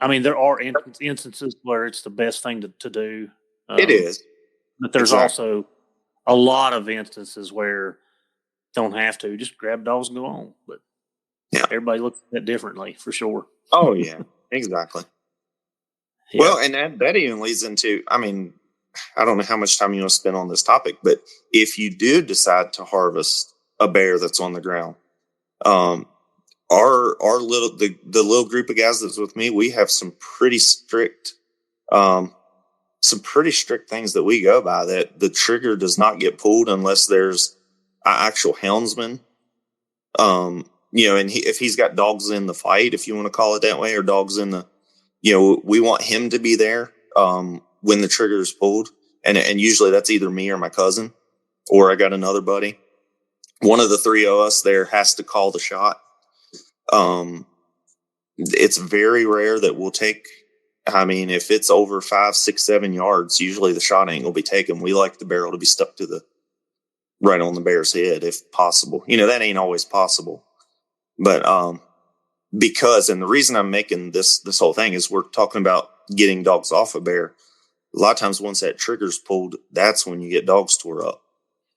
Speaker 2: are instances where it's the best thing to do.
Speaker 3: It is,
Speaker 2: but there's also a lot of instances where don't have to, just grab dogs and go on. But everybody looks at that differently for sure.
Speaker 3: Oh yeah, exactly. Yeah. Well, and that even leads into, I mean, I don't know how much time you want to spend on this topic, but if you do decide to harvest a bear that's on the ground, our little group of guys that's with me, we have some pretty strict things that we go by, that the trigger does not get pulled unless there's an actual houndsman. And if he's got dogs in the fight, if you want to call it that way, or dogs in the, we want him to be there when the trigger is pulled. And usually that's either me or my cousin, or I got another buddy. One of the three of us there has to call the shot. It's very rare that we'll take, I mean, if it's over 5, 6, 7 yards, usually the shot ain't gonna be taken. We like the barrel to be stuck to right on the bear's head if possible. That ain't always possible. But because, and the reason I'm making this whole thing is we're talking about getting dogs off a bear. A lot of times once that trigger's pulled, that's when you get dogs tore up.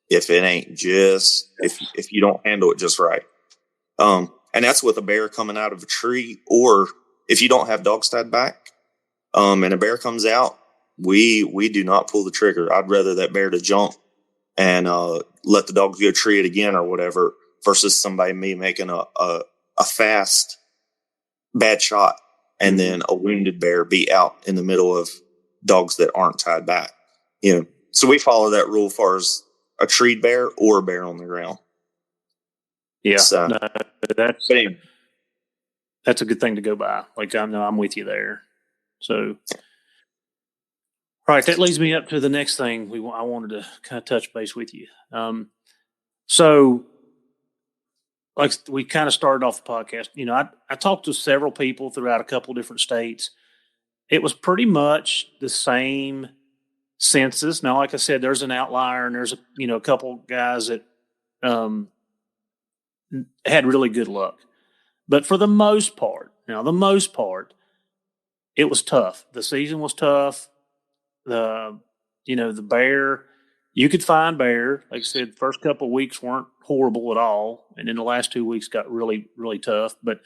Speaker 3: If it ain't just, if you don't handle it just right. And that's with a bear coming out of a tree, or if you don't have dogs tied back, and a bear comes out, we do not pull the trigger. I'd rather that bear to jump and let the dogs go tree it again or whatever, versus me making a fast bad shot and then a wounded bear be out in the middle of dogs that aren't tied back. So we follow that rule as far as a treed bear or a bear on the ground.
Speaker 2: Yeah, so, that's a good thing to go by. Like I'm with you there. So, all right, that leads me up to the next thing I wanted to kind of touch base with you. So, like we kind of started off the podcast, I talked to several people throughout a couple different states. It was pretty much the same census. Now, like I said, there's an outlier, and there's a couple guys that had really good luck. But for the most part, it was tough. The season was tough. The bear, you could find bear. Like I said, the first couple of weeks weren't horrible at all. And then the last 2 weeks got really, really tough. But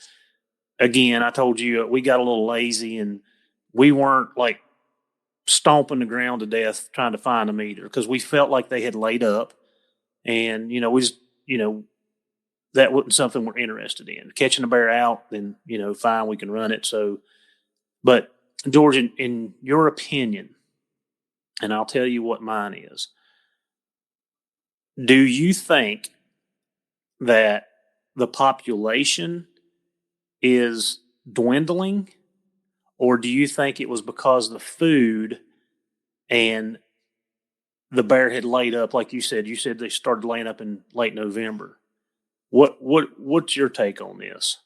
Speaker 2: again, I told you we got a little lazy and we weren't like stomping the ground to death trying to find them either, because we felt like they had laid up. And, we just, that wasn't something we're interested in. Catching a bear out, then, fine, we can run it. So, but George, in your opinion, and I'll tell you what mine is, do you think that the population is dwindling, or do you think it was because of the food and the bear had laid up, like you said they started laying up in late November? What's your take on this?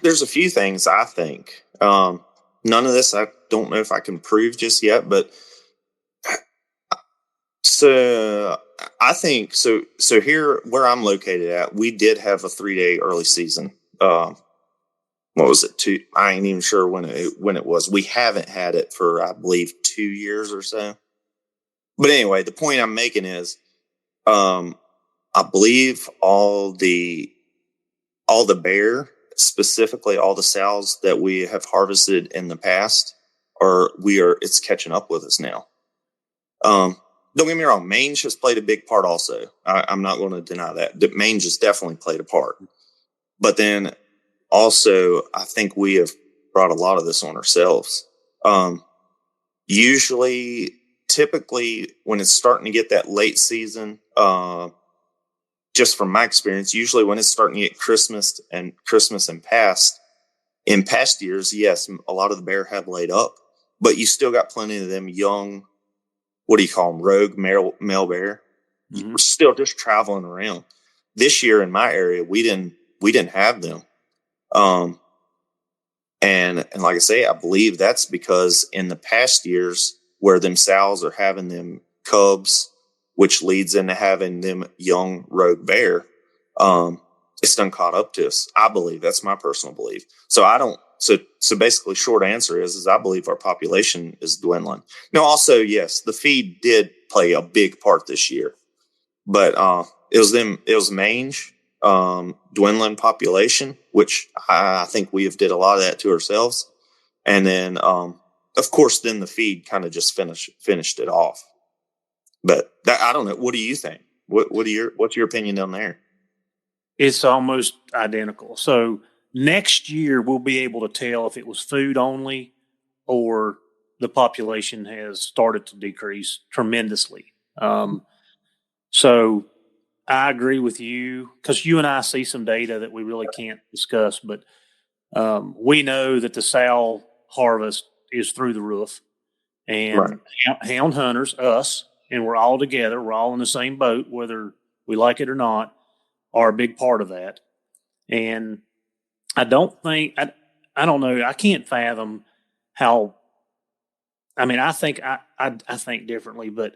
Speaker 3: There's a few things I think. None of this I don't know if I can prove just yet, but so I think so here where I'm located at, we did have a 3-day early season. What was it? I ain't even sure when it was. We haven't had it for, I believe, 2 years or so. But anyway, the point I'm making is, I believe all the bear, specifically all the sows that we have harvested in the past, it's catching up with us now. Don't get me wrong, mange has played a big part also. I'm not going to deny that. Mange has definitely played a part. But then also, I think we have brought a lot of this on ourselves. Typically, when it's starting to get that late season, just from my experience, usually when it's starting to get Christmas and in past years, yes, a lot of the bear have laid up, but you still got plenty of them young, what do you call them, rogue male bear.
Speaker 2: Mm-hmm.
Speaker 3: We're still just traveling around. This year in my area, we didn't have them. And like I say, I believe that's because in the past years where them sows are having them cubs, which leads into having them young rogue bear, it's done caught up to us. I believe that's my personal belief. So basically short answer is I believe our population is dwindling. Now also, yes, the feed did play a big part this year, but, it was mange, dwindling population, which I think we have did a lot of that to ourselves. And then, of course, then the feed kind of just finished it off. But I don't know. What do you think? What's your opinion on there?
Speaker 2: It's almost identical. So next year we'll be able to tell if it was food only or the population has started to decrease tremendously. So I agree with you, because you and I see some data that we really can't discuss, but we know that the sow harvest is through the roof, and
Speaker 3: Right.
Speaker 2: Hound hunters, us, and we're all together, we're all in the same boat, whether we like it or not, are a big part of that. And I don't think, I don't know, I can't fathom how, I mean, I think I think differently, but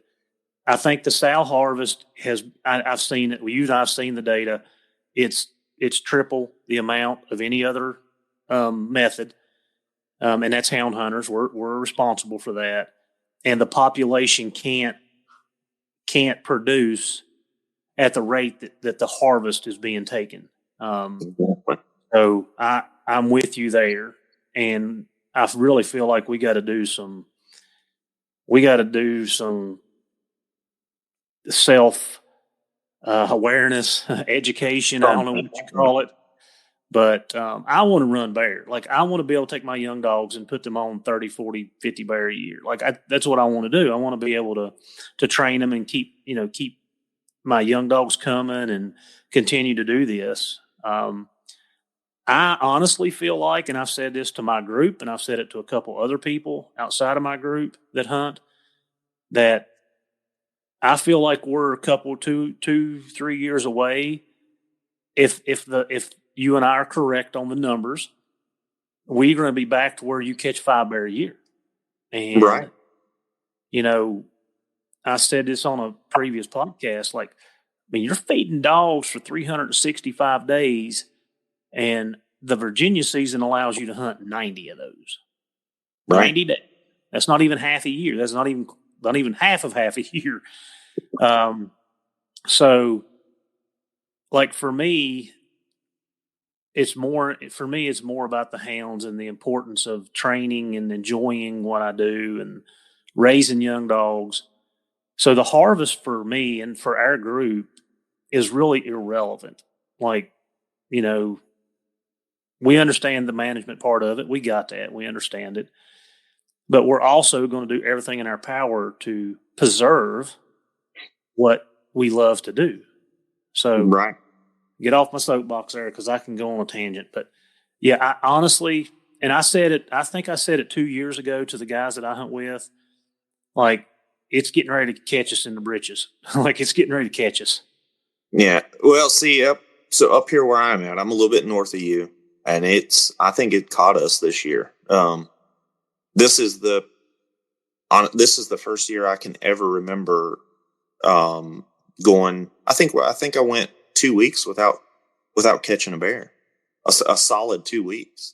Speaker 2: I think the sow harvest I've seen it. You and I've seen the data. It's triple the amount of any other method, and that's hound hunters. We're responsible for that, and the population can't produce at the rate that the harvest is being taken. So I'm with you there, and I really feel like we got to do some self awareness, education. I don't know what you call it, but I want to run bear. Like, I want to be able to take my young dogs and put them on 30, 40, 50 bear a year. Like, that's what I want to do. I want to be able to train them and keep my young dogs coming and continue to do this. I honestly feel like, and I've said this to my group, and I've said it to a couple other people outside of my group that hunt, that I feel like we're a couple, 2-3 years away. If you and I are correct on the numbers, we're going to be back to where you catch 5 bear a year. And,
Speaker 3: right.
Speaker 2: I said this on a previous podcast, like, I mean, you're feeding dogs for 365 days, and the Virginia season allows you to hunt 90 of those.
Speaker 3: Right.
Speaker 2: 90 days. That's not even half a year. That's not even half of half a year. So, like, for me, it's more about the hounds and the importance of training and enjoying what I do and raising young dogs. So the harvest for me and for our group is really irrelevant. Like, you know, we understand the management part of it. We got that. We understand it. But we're also going to do everything in our power to preserve what we love to do. So
Speaker 3: Right.
Speaker 2: get off my soapbox there because I can go on a tangent. But yeah, I honestly, and I think I said it 2 years ago to the guys that I hunt with, like, it's getting ready to catch us in the britches. Like, it's getting ready to catch us.
Speaker 3: Yeah. Well, see, up here where I'm at, I'm a little bit north of you, and I think it caught us this year. This is the first year I can ever remember going. I think I went 2 weeks without catching a bear, a solid 2 weeks.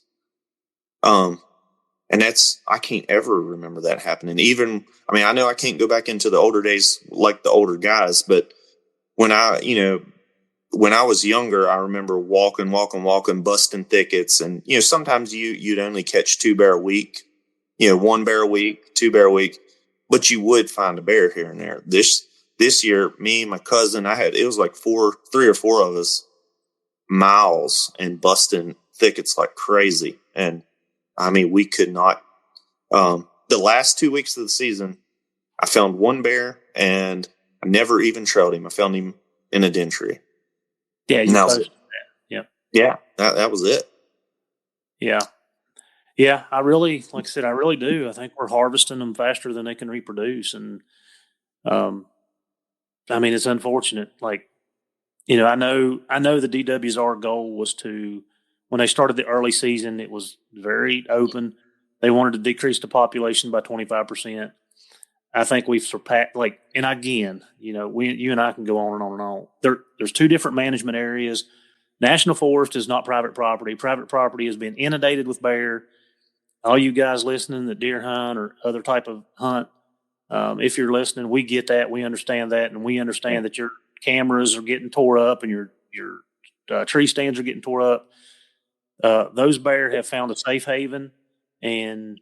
Speaker 3: And I can't ever remember that happening. Even, I mean, I know I can't go back into the older days like the older guys, but when I was younger, I remember walking, busting thickets. And, sometimes you'd only catch 2 bear a week, 1 bear a week, 2 bear a week, but you would find a bear here and there. This year, me and my cousin, it was like 3 or 4 of us, miles and busting thickets like crazy. And I mean, we could not, the last 2 weeks of the season, I found 1 bear and I never even trailed him. I found him in a den tree.
Speaker 2: Yeah. You posted that. Yep.
Speaker 3: Yeah. That was it.
Speaker 2: Yeah. Yeah. I really do. I think we're harvesting them faster than they can reproduce. And, I mean, it's unfortunate. Like, I know the DWSR goal was when they started the early season, it was very open. They wanted to decrease the population by 25%. I think we've surpassed, and again, you and I can go on and on and on. There's 2 different management areas. National Forest is not private property. Private property has been inundated with bear. All you guys listening that deer hunt or other type of hunt, if you're listening, we get that. We understand that. And we understand that your cameras are getting tore up and your tree stands are getting tore up. Those bear have found a safe haven, and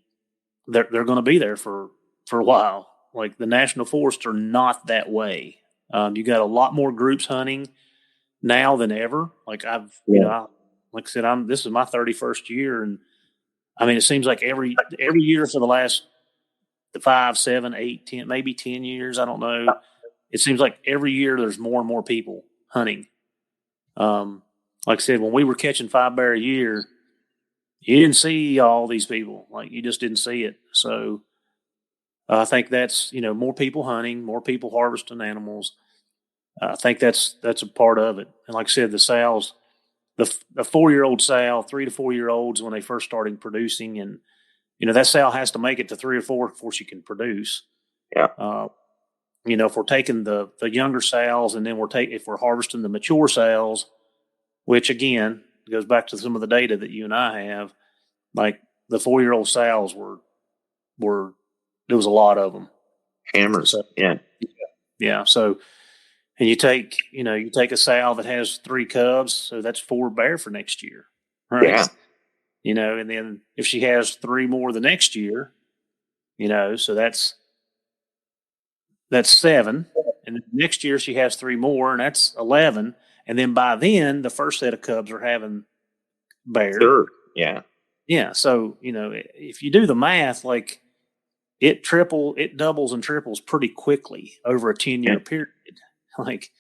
Speaker 2: they're going to be there for a while. Like, the national forests are not that way. You got a lot more groups hunting now than ever. Like, like I said, this is my 31st year, and I mean, it seems like every year for the last 5, 7, 8, 10, maybe 10 years, I don't know. It seems like every year there's more and more people hunting. Like I said, when we were catching 5 bear a year, you didn't see all these people. Like, you just didn't see it. So I think that's, more people hunting, more people harvesting animals. I think that's a part of it. And like I said, the sows, the 4-year-old sow, 3 to 4 year olds, when they first started producing, and, that sow has to make it to 3 or 4 before she can produce.
Speaker 3: Yeah.
Speaker 2: If we're taking the younger sows, and then if we're harvesting the mature sows, which again goes back to some of the data that you and I have, like the 4-year-old sows were there was a lot of them.
Speaker 3: Hammers.
Speaker 2: So,
Speaker 3: yeah.
Speaker 2: Yeah. So, and you take a sow that has 3 cubs, so that's 4 bear for next year. Right.
Speaker 3: Yeah.
Speaker 2: And then if she has 3 more the next year, so that's 7. And then next year she has 3 more, and that's 11. And then by then, the first set of cubs are having bear.
Speaker 3: Sure. Yeah.
Speaker 2: Yeah. So, if you do the math, like, it doubles and triples pretty quickly over a 10-year period. Like,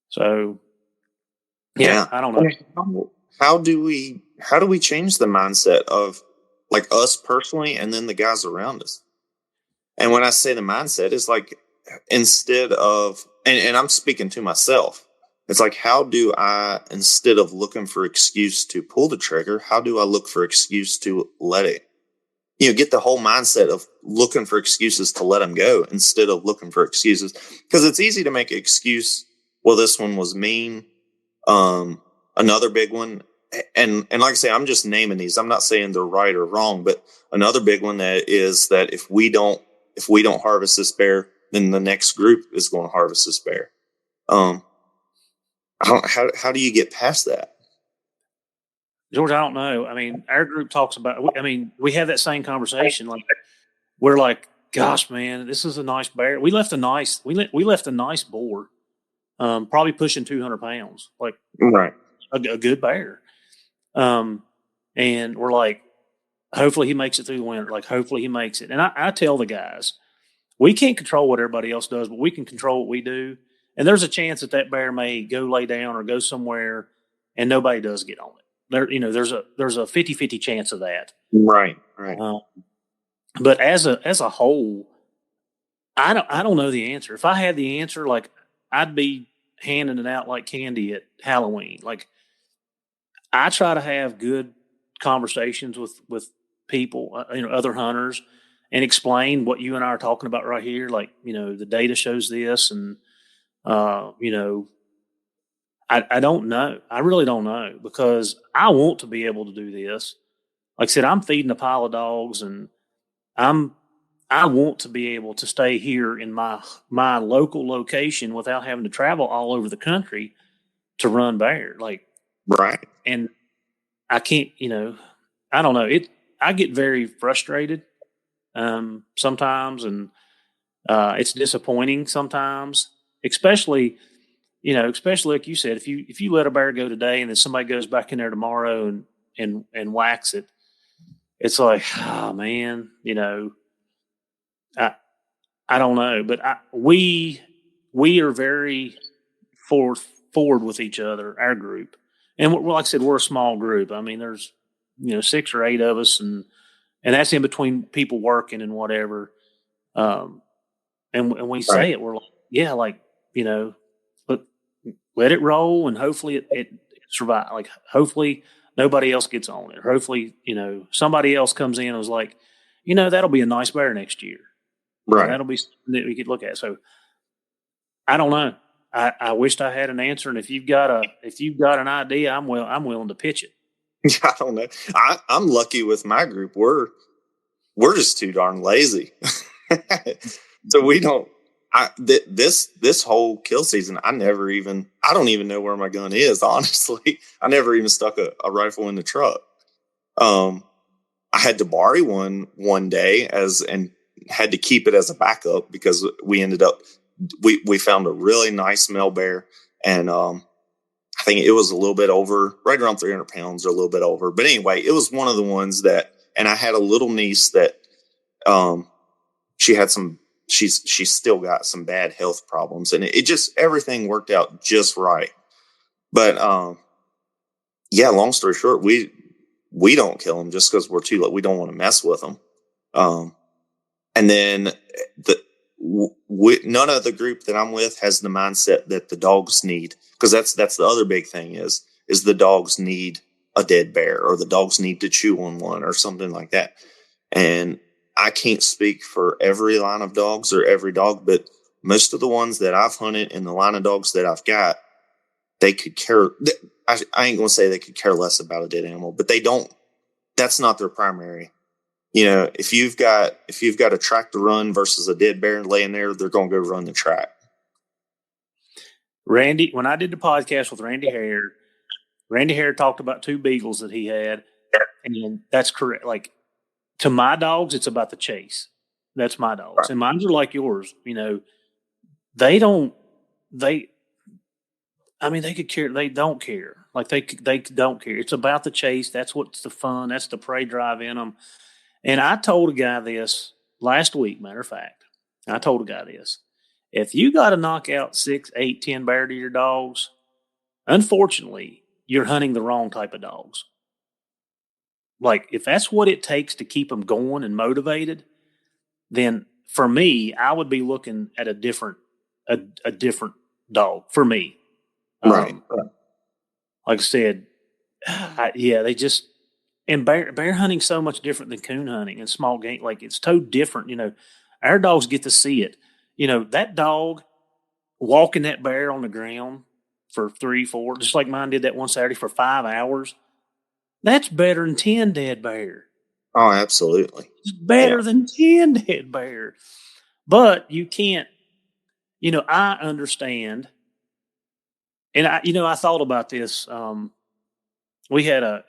Speaker 2: so, yeah. I don't know.
Speaker 3: How do we change the mindset of, like, us personally and then the guys around us? And when I say the mindset, it's like, instead of, and I'm speaking to myself, it's like, how do I, instead of looking for excuse to pull the trigger, how do I look for excuse to let it, get the whole mindset of looking for excuses to let them go instead of looking for excuses. Because it's easy to make an excuse. Well, this one was mean. Another big one. And like I say, I'm just naming these. I'm not saying they're right or wrong, but another big one that is that if we don't harvest this bear, then the next group is going to harvest this bear. How do you get past that?
Speaker 2: George, I don't know. I mean, our group talks about, we have that same conversation. Like, we're like, gosh, man, this is a nice bear. We left a nice boar, probably pushing 200 pounds, like
Speaker 3: right.
Speaker 2: a good bear. And we're like, hopefully he makes it through the winter. Like, hopefully he makes it. And I tell the guys, we can't control what everybody else does, but we can control what we do. And there's a chance that bear may go lay down or go somewhere and nobody does get on it. There's a 50-50 chance of that.
Speaker 3: Right.
Speaker 2: But as a whole, I don't know the answer. If I had the answer, like, I'd be handing it out like candy at Halloween. Like, I try to have good conversations with people, other hunters, and explain what you and I are talking about right here. Like, the data shows this, and I don't know. I really don't know, because I want to be able to do this. Like I said, I'm feeding a pile of dogs, and I want to be able to stay here in my local location without having to travel all over the country to run bear. Like,
Speaker 3: right.
Speaker 2: And I can't, I don't know. I get very frustrated sometimes, and it's disappointing sometimes, especially like you said, if you let a bear go today and then somebody goes back in there tomorrow and whacks it, it's like, oh man, I don't know, but we are very forward with each other, our group, and like I said, we're a small group. I mean, there's 6 or 8 of us, and that's in between people working and whatever. And we say it, we're like, yeah, like, let it roll, and hopefully it survives. Like, hopefully nobody else gets on it. Hopefully, somebody else comes in and was like, that'll be a nice bear next year.
Speaker 3: Right.
Speaker 2: That'll be something that we could look at. So I don't know. I wished I had an answer. And if you've got an idea, I'm willing to pitch it.
Speaker 3: I don't know. I'm lucky with my group. We're just too darn lazy. So we don't. This whole kill season, I don't even know where my gun is. Honestly, I never even stuck a rifle in the truck. I had to borrow one day and had to keep it as a backup because we ended up we found a really nice male bear, and I think it was a little bit over, right around 300 pounds or a little bit over. But anyway, it was one of the ones that, and I had a little niece that she had she's still got some bad health problems, and it just, everything worked out just right. But yeah, long story short, we don't kill them just because we're too late. We don't want to mess with them. And then none of the group that I'm with has the mindset that the dogs need, because that's the other big thing is the dogs need a dead bear, or the dogs need to chew on one or something like that. And I can't speak for every line of dogs or every dog, but most of the ones that I've hunted and the line of dogs that I've got, they could care. I ain't going to say they could care less about a dead animal, but they don't. That's not their primary. If you've got a track to run versus a dead bear laying there, they're going to go run the track.
Speaker 2: Randy, when I did the podcast with Randy Hare talked about 2 beagles that he had, and that's correct. Like, to my dogs, it's about the chase. That's my dogs. Right. And mine are like yours. They don't care. They don't care. Like, they don't care. It's about the chase. That's what's the fun. That's the prey drive in them. And I told a guy this last week, matter of fact. I told a guy this. If you got to knock out 6, 8, 10 bear to your dogs, unfortunately, you're hunting the wrong type of dogs. Like, if that's what it takes to keep them going and motivated, then for me, I would be looking at a different dog for me.
Speaker 3: Right.
Speaker 2: Like I said, they just, and bear hunting so much different than coon hunting and small game. Like it's so different. Our dogs get to see it. That dog walking that bear on the ground for 3, 4, just like mine did that one Saturday for 5 hours. That's better than 10 dead bear.
Speaker 3: Oh, absolutely.
Speaker 2: It's better than 10 dead bear. But you can't, I understand. And I thought about this. We had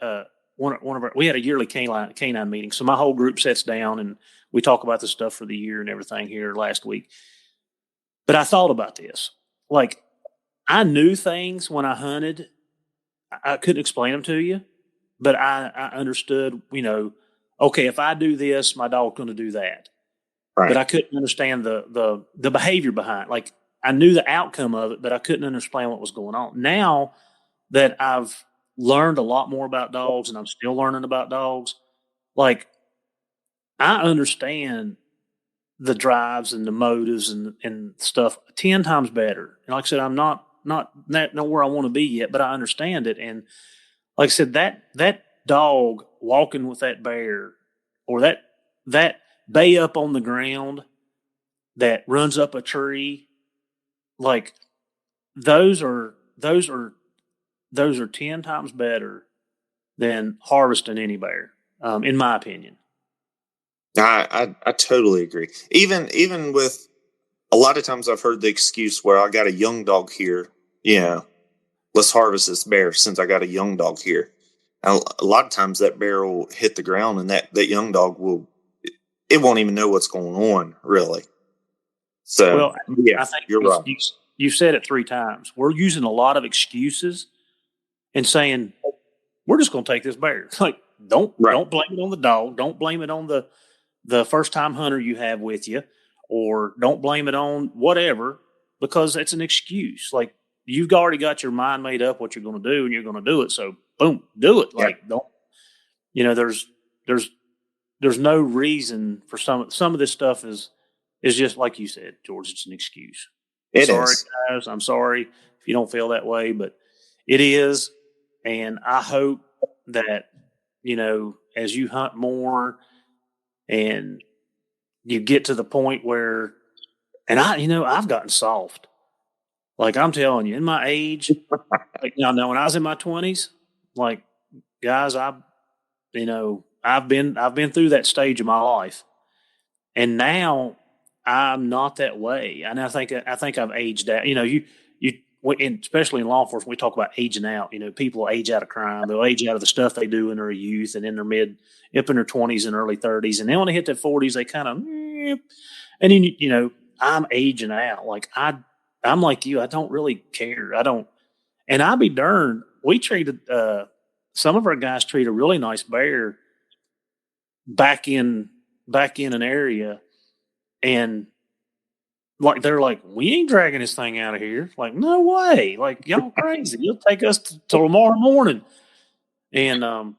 Speaker 2: we had a yearly canine meeting. So my whole group sits down and we talk about the stuff for the year and everything here last week. But I thought about this. Like, I knew things when I hunted. I couldn't explain them to you, but I understood, okay, if I do this, my dog's going to do that. Right. But I couldn't understand the behavior behind it. Like, I knew the outcome of it, but I couldn't understand what was going on. Now that I've learned a lot more about dogs and I'm still learning about dogs, like, I understand the drives and the motives and stuff 10 times better. And like I said, I'm not where I want to be yet, but I understand it. And like I said, that dog walking with that bear, or that bay up on the ground that runs up a tree, like those are 10 times better than harvesting any bear, in my opinion.
Speaker 3: I totally agree. Even with a lot of times I've heard the excuse where I got a young dog here, let's harvest this bear since I got a young dog here. And a lot of times that bear will hit the ground and that young dog it won't even know what's going on, really. So,
Speaker 2: I think
Speaker 3: you're right.
Speaker 2: You said it 3 times. We're using a lot of excuses and saying, we're just going to take this bear. Like, don't blame it on the dog. Don't blame it on the first time hunter you have with you, or don't blame it on whatever, because it's an excuse. Like, you've already got your mind made up what you're going to do, and you're going to do it. So boom, do it. Like, there's no reason for some of this stuff is just like you said, George, it's an excuse. Sorry, guys. I'm sorry if you don't feel that way, but it is. And I hope that, as you hunt more and you get to the point where, and I've gotten soft. Like, I'm telling you, in my age, like, when I was in my 20s, like, guys, I've been through that stage of my life, and now I'm not that way. And I think I've aged out. And especially in law enforcement, we talk about aging out. People age out of crime. They'll age out of the stuff they do in their youth and in their up in their 20s and early 30s. And then when they hit their 40s, they kind of, and then, I'm aging out. Like, I'm like you. I don't really care. And I'll be darned. We treated, some of our guys treat a really nice bear back in an area, and like, they're like, we ain't dragging this thing out of here. Like, no way. Like, y'all crazy. You'll take us till tomorrow morning. And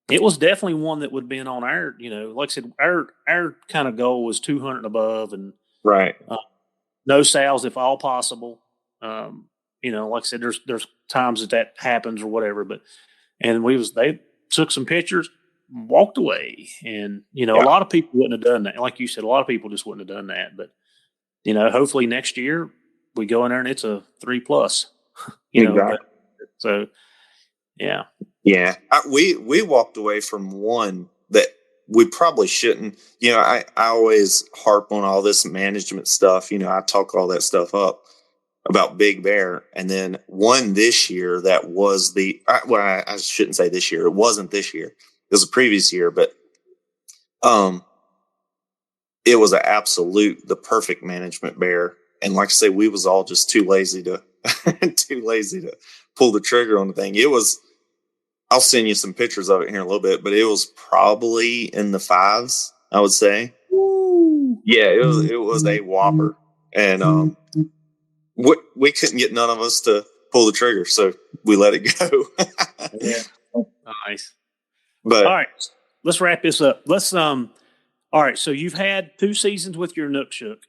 Speaker 2: it was definitely one that would have been on our, like I said, our kind of goal was 200 and above, and
Speaker 3: right.
Speaker 2: No sows if all possible. Like I said, there's times that happens or whatever, and they took some pictures, walked away, and a lot of people wouldn't have done that. Like you said, a lot of people just wouldn't have done that. But hopefully next year we go in there and it's a 3+.
Speaker 3: Exactly.
Speaker 2: So yeah.
Speaker 3: We walked away from one that we probably shouldn't. I always harp on all this management stuff. I talk all that stuff up about Big Bear, and then one this year that was I shouldn't say this year. It wasn't this year. It was the previous year, but it was the perfect management bear. And like I say, we was all just too lazy to pull the trigger on the thing. I'll send you some pictures of it here in a little bit, but it was probably in the 5s, I would say. Ooh. Yeah, it was a whopper. And we couldn't get none of us to pull the trigger, so we let it go.
Speaker 2: Yeah. Nice.
Speaker 3: But
Speaker 2: all right, let's wrap this up. All right, so you've had 2 seasons with your Inukshuk.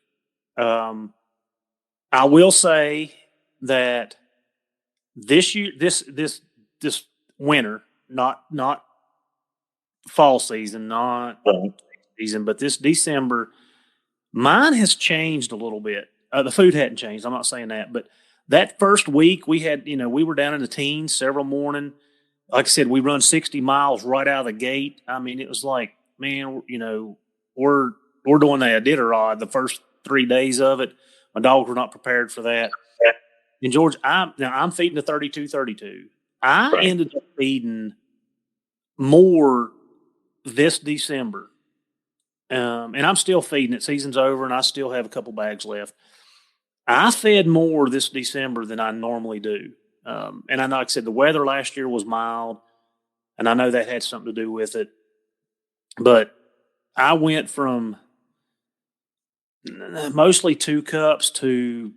Speaker 2: I will say that this year, this winter, not fall season, not season, but this December, mine has changed a little bit. The food hadn't changed. I'm not saying that, but that first week we had, we were down in the teens several morning. Like I said, we run 60 miles right out of the gate. I mean, it was like, man, we're doing the Iditarod the first 3 days of it. My dogs were not prepared for that. And George, I'm feeding the 32-32. I ended up feeding more this December. And I'm still feeding it. Season's over, and I still have a couple bags left. I fed more this December than I normally do. And I know, like I said, the weather last year was mild, and I know that had something to do with it. But I went from mostly 2 cups to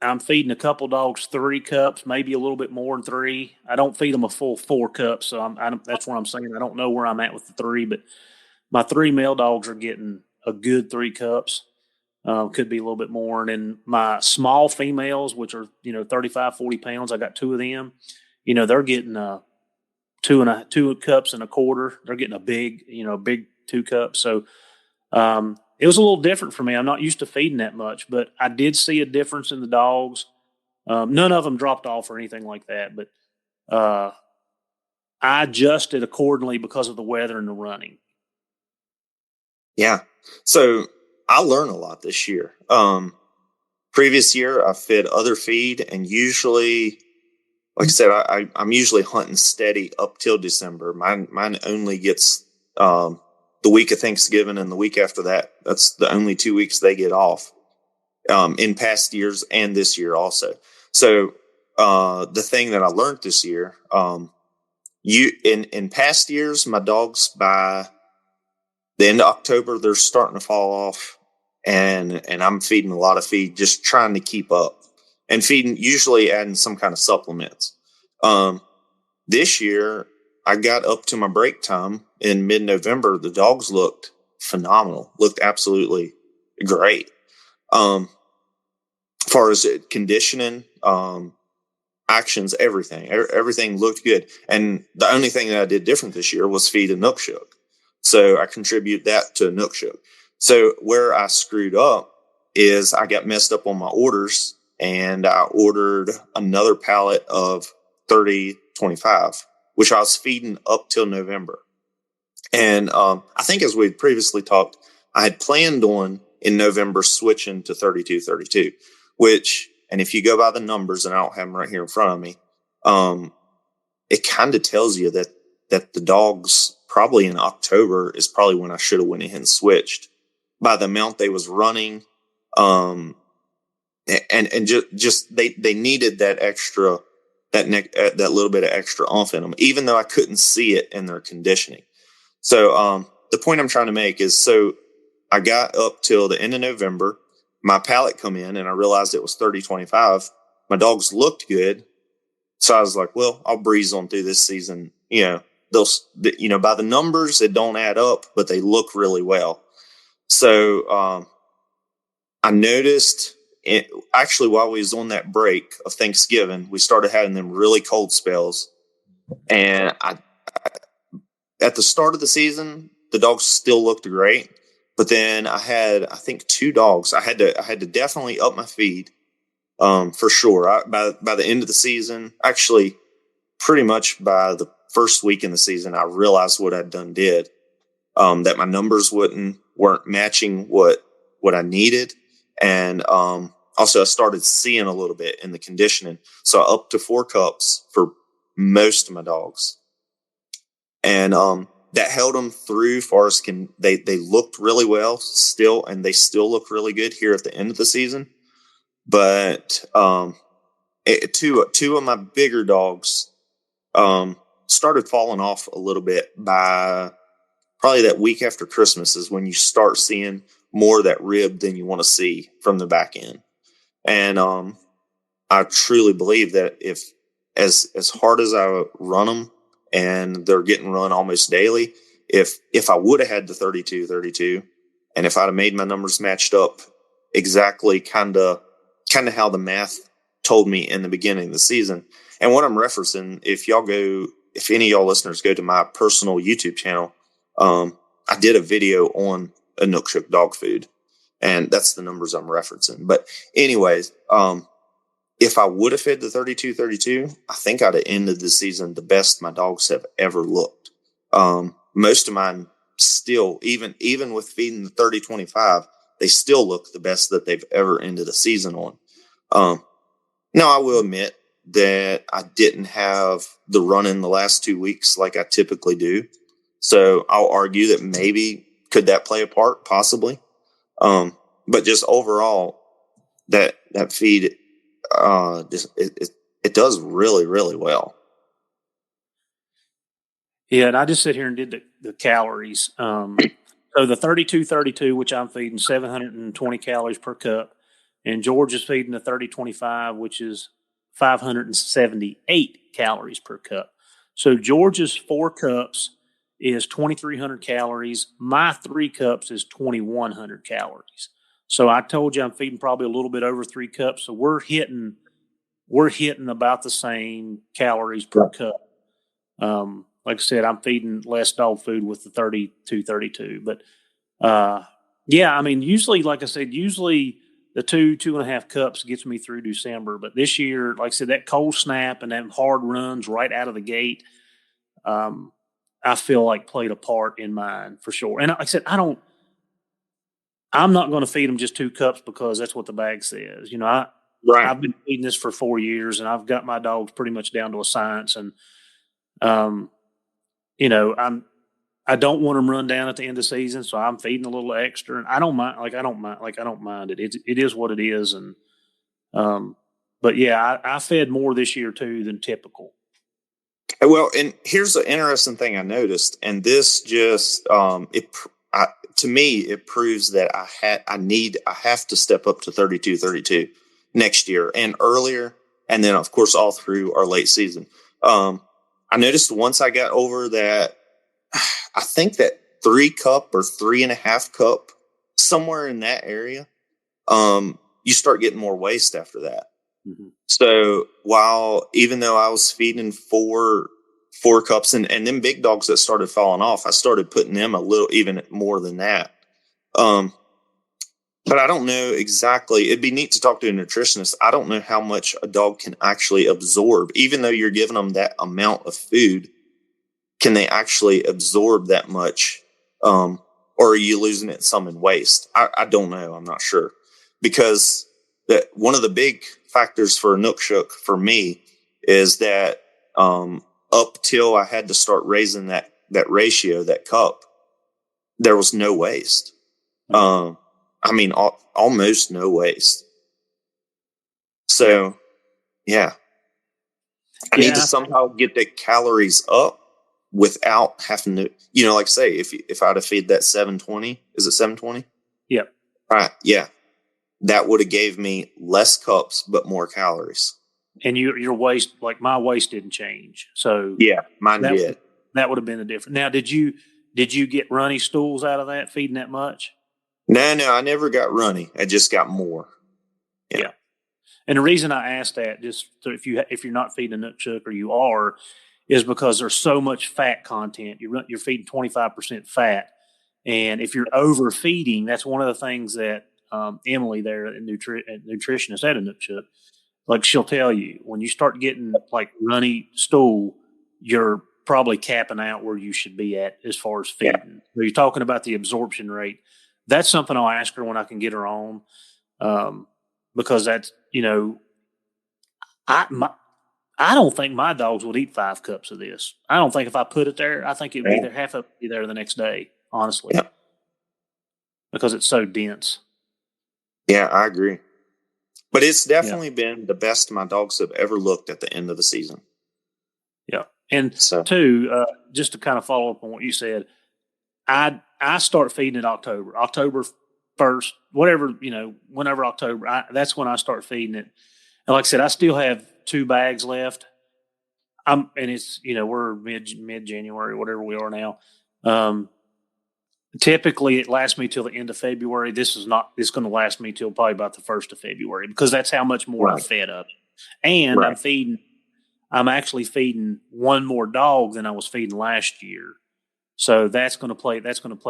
Speaker 2: I'm feeding a couple dogs 3 cups, maybe a little bit more than 3. I don't feed them a full 4 cups, so that's what I'm saying. I don't know where I'm at with the 3, but my 3 male dogs are getting a good 3 cups. Could be a little bit more. And then my small females, which are, 35, 40 pounds, I got 2 of them. They're getting 2 cups and a quarter. They're getting a big 2 cups. So it was a little different for me. I'm not used to feeding that much, but I did see a difference in the dogs. None of them dropped off or anything like that, but I adjusted accordingly because of the weather and the running.
Speaker 3: Yeah. So I learned a lot this year. Previous year, I fed other feed, and usually, like I said, I'm usually hunting steady up till December. Mine only gets the week of Thanksgiving and the week after that. That's the only 2 weeks they get off. In past years and this year also. So the thing that I learned this year, in past years, my dogs by the end of October, they're starting to fall off, and I'm feeding a lot of feed, just trying to keep up, and usually adding some kind of supplements. This year, I got up to my break time in mid-November. The dogs looked phenomenal, looked absolutely great. As far as conditioning, actions, everything looked good. And the only thing that I did different this year was feed Inukshuk. So I contribute that to Inukshuk. So where I screwed up is I got messed up on my orders, and I ordered another pallet of 30-25, which I was feeding up till November. And I think as we previously talked, I had planned on in November switching to 32-32, which, and if you go by the numbers, and I don't have them right here in front of me, it kind of tells you that the dogs probably in October is probably when I should have went ahead and switched by the amount they was running. And just they needed that extra, that little bit of extra oomph in them, even though I couldn't see it in their conditioning. So, the point I'm trying to make is, so I got up till the end of November, my pallet come in, and I realized it was 30-25. My dogs looked good. So I was like, well, I'll breeze on through this season. By the numbers, it don't add up, but they look really well. So, I noticed actually while we was on that break of Thanksgiving, we started having them really cold spells. And at the start of the season, the dogs still looked great. But then I had, I think, 2 dogs. I had to definitely up my feed, for sure. By the end of the season, actually, pretty much by the first week in the season, I realized what I'd did. That my numbers weren't matching what I needed, and also I started seeing a little bit in the conditioning. So I upped to 4 cups for most of my dogs, and that held them through. They looked really well still, and they still look really good here at the end of the season. But two of my bigger dogs started falling off a little bit by probably that week after Christmas is when you start seeing more of that rib than you want to see from the back end. And I truly believe that if as hard as I run them, and they're getting run almost daily, if I would have had the 32-32, and if I'd have made my numbers matched up exactly kind of how the math told me in the beginning of the season. And what I'm referencing, if any of y'all listeners go to my personal YouTube channel, I did a video on Inukshuk dog food, and that's the numbers I'm referencing. But anyways, if I would have fed the 32-32, I think I'd have ended the season the best my dogs have ever looked. Most of mine still, even with feeding the 30-25, they still look the best that they've ever ended a season on. Now, I will admit that I didn't have the run in the last 2 weeks like I typically do. So I'll argue that maybe could that play a part? Possibly. But just overall, that feed, it does really, really well.
Speaker 2: Yeah, and I just sit here and did the calories. So the 32-32, which I'm feeding 720 calories per cup, and George is feeding the 30-25, which is 578 calories per cup. So George's 4 cups is 2,300 calories. My 3 cups is 2,100 calories. So I told you I'm feeding probably a little bit over 3 cups. So we're hitting about the same calories per cup. Like I said, I'm feeding less dog food with the 32-32. But, yeah, I mean, usually, like I said, the 2.5 cups gets me through December. But this year, like I said, that cold snap and that hard runs right out of the gate, I feel like played a part in mine for sure. And like I said, I'm not going to feed them just 2 cups because that's what the bag says. You know, I've been feeding this for 4 years, and I've got my dogs pretty much down to a science. And, you know, I don't want them run down at the end of the season, so I'm feeding a little extra. And I don't mind it. It is what it is. And, but yeah, I fed more this year too than typical.
Speaker 3: Well, and here's an interesting thing I noticed, and this just to me it proves that I have to step up to 32-32 next year and earlier, and then of course all through our late season. I noticed once I got over that, I think that 3 cup or 3.5 cup, somewhere in that area, you start getting more waste after that. Mm-hmm. So even though I was feeding four cups and them big dogs that started falling off, I started putting them a little, even more than that. But I don't know exactly. It'd be neat to talk to a nutritionist. I don't know how much a dog can actually absorb, even though you're giving them that amount of food. Can they actually absorb that much? Or are you losing it some in waste? I don't know. I'm not sure, because one of the big factors for Inukshuk for me is that, up till I had to start raising that ratio, that cup, there was no waste. Mm-hmm. I mean, almost no waste. So, yeah. I need to somehow get the calories up without having to, like say, if I'd have fed that 720, is it 720?
Speaker 2: Yep.
Speaker 3: Right. Yeah. That would have gave me less cups, but more calories.
Speaker 2: And your waist, like my waist didn't change. So
Speaker 3: yeah, mine did.
Speaker 2: That would have been the difference. Now, did you get runny stools out of that feeding that much?
Speaker 3: No, I never got runny. I just got more.
Speaker 2: Yeah. And the reason I asked that, just so if you're not feeding Inukshuk, or you are, is because there's so much fat content. You're feeding 25% fat, and if you're overfeeding, that's one of the things that Emily there, nutritionist at Inukshuk, like she'll tell you, when you start getting like runny stool, you're probably capping out where you should be at as far as feeding. Yeah. So you're talking about the absorption rate. That's something I'll ask her when I can get her on, because that's, I don't think my dogs would eat 5 cups of this. I don't think if I put it there, I think it would be there, half of it be there the next day, honestly, because it's so dense.
Speaker 3: Yeah, I agree. But it's definitely been the best my dogs have ever looked at the end of the season.
Speaker 2: Yeah. And two, just to kind of follow up on what you said, I start feeding in October 1st, whatever, whenever October, that's when I start feeding it. And like I said, I still have 2 bags left. And it's, we're mid-January, whatever we are now. Typically it lasts me till the end of February. It's going to last me till probably about the 1st of February, because that's how much more I fed up. And I'm actually feeding one more dog than I was feeding last year. So that's going to play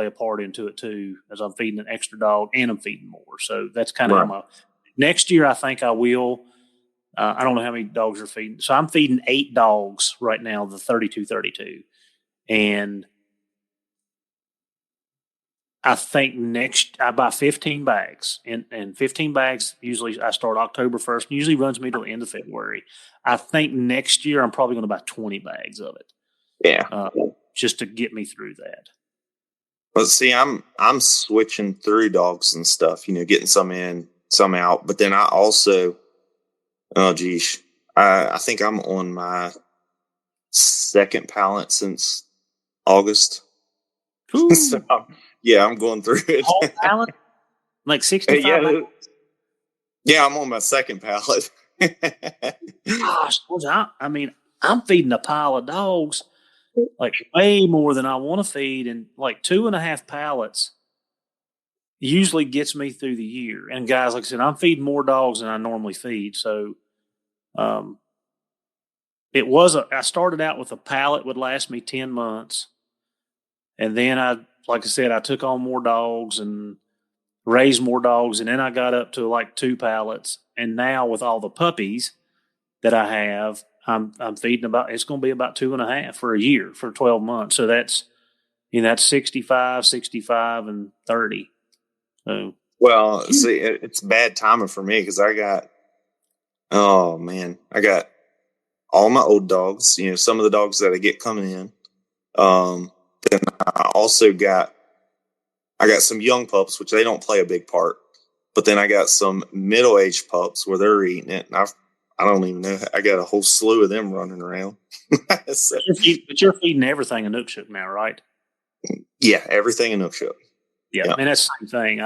Speaker 2: a part into it too, as I'm feeding an extra dog and I'm feeding more. So that's kind of how next year I think I will. I don't know how many dogs are feeding. So I'm feeding 8 dogs right now, the 32-32. And I think I buy 15 bags. And 15 bags, usually I start October 1st. Usually runs me till the end of February. I think next year I'm probably going to buy 20 bags of it.
Speaker 3: Yeah.
Speaker 2: Just to get me through that.
Speaker 3: But see, I'm switching through dogs and stuff, getting some in, some out. But then I also, I think I'm on my second pallet since August. So, I'm going through it.
Speaker 2: Whole pallet? Like 65?
Speaker 3: Yeah, I'm on my second pallet.
Speaker 2: Gosh, I'm feeding a pile of dogs, like way more than I want to feed, and like 2.5 pallets usually gets me through the year. And guys, like I said, I'm feeding more dogs than I normally feed. So, I started out with a pallet would last me 10 months. And then I took on more dogs and raised more dogs. And then I got up to like 2 pallets. And now with all the puppies that I have, I'm feeding it's going to be about 2.5 for a year for 12 months. So that's 65, and 30. So,
Speaker 3: well, see, it's bad timing for me because I got all my old dogs, some of the dogs that I get coming in. Then I also got some young pups, which they don't play a big part, but then I got some middle-aged pups where they're eating it. And I don't even know. I got a whole slew of them running around. So,
Speaker 2: but you're feeding everything Inukshuk now, right?
Speaker 3: Yeah, everything Inukshuk.
Speaker 2: Yeah, and that's the same thing.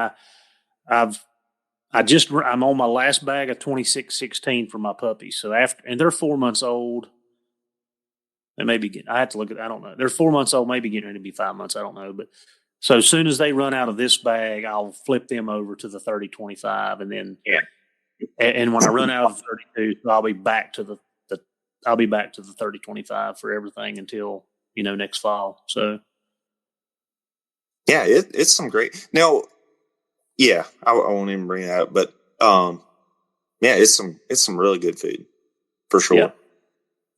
Speaker 2: I'm on my last bag of 2616 for my puppies. So and they're 4 months old. They may be I have to look at. I don't know. They're 4 months old, maybe getting ready to be 5 months. I don't know. But so as soon as they run out of this bag, I'll flip them over to the 30-25, and then And when I run out of 32, I'll be back to the 30-25 for everything until next fall. So
Speaker 3: yeah, it's some great. Now, I won't even bring that up, but it's some really good food for sure.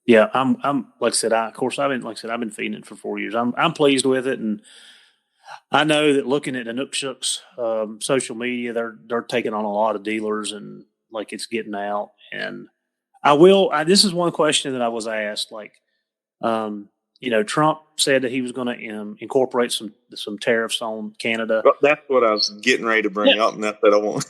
Speaker 2: Yeah, I'm like I said, I've been feeding it for 4 years. I'm pleased with it, and I know that looking at Inukshuk's social media, they're taking on a lot of dealers and like it's getting out. And this is one question that I was asked, like, Trump said that he was going to incorporate some tariffs on Canada.
Speaker 3: Well, that's what I was getting ready to bring up, and that's what I want.